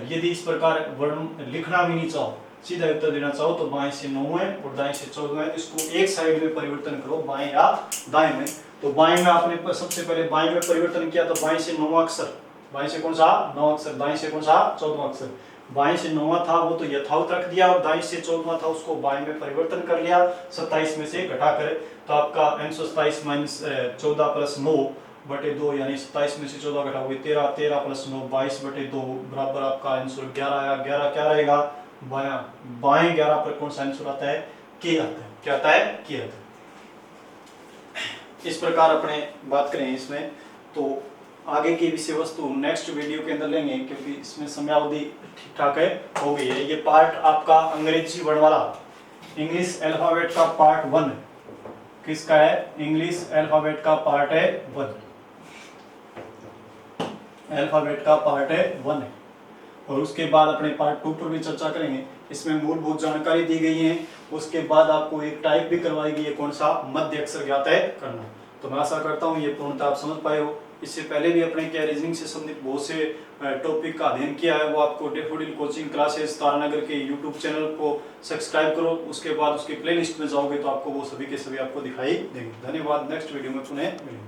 यदि इस प्रकार वर्ण लिखना भी नहीं चाहो, सीधा उत्तर देना चाहो, तो बाएं से 9 है और दाएं से 14 है, इसको एक साइड में परिवर्तन करो बाएं या दाएं में। तो बाएं में आपने सबसे पहले बाएं में परिवर्तन किया, तो बाएं से 9 अक्षर, बाएं से कौन सा 9 अक्षर, दाएं से कौन सा 14 अक्षर, बाएं से 9 था वो तो यथावत रख दिया, और दाएं से 14 था उसको बाएं में परिवर्तन कर लिया 27 में से घटाकर, तो आपका आंसर 27 माइनस 14 प्लस 9 बटे 2, यानी 27 में से 14 घटाओगे 13, 13 प्लस 9 22 बटे 2 बराबर आपका आंसर 11 आया। 11 क्या रहेगा, बायां, बाएं 11 पर कौन सा आंसर आता है, के आता है, क्या आता है के आता है। इस प्रकार अपने बात करें इसमें, तो आगे की विषय वस्तु नेक्स्ट वीडियो के अंदर लेंगे, क्योंकि इसमें समयावधि ठीक ठाक है हो गई है। ये पार्ट आपका अंग्रेजी वर्णमाला इंग्लिश अल्फाबेट का पार्ट 1 किसका है, इंग्लिश अल्फाबेट का पार्ट है 1, अल्फाबेट का पार्ट है 1 है। और उसके बाद अपने पार्ट 2 पर भी चर्चा करेंगे, इसमें मूलभूत जानकारी दी गई है, उसके बाद आपको एक टाइप भी करवाई गई है, कौन सा मध्य अक्षर ज्ञात है करना। तो मैं आशा करता हूँ ये पूर्णतः आप समझ पाए हो। इससे पहले भी अपने क्या रीजनिंग से संबंधित बहुत से टॉपिक का अध्ययन किया है, वो आपको डैफोडिल कोचिंग क्लासेस तारानगर के यूट्यूब चैनल को सब्सक्राइब करो, उसके बाद उसके प्लेलिस्ट में जाओगे तो आपको वो सभी के सभी आपको दिखाई देंगे। धन्यवाद, नेक्स्ट वीडियो में पुनः मिलेंगे।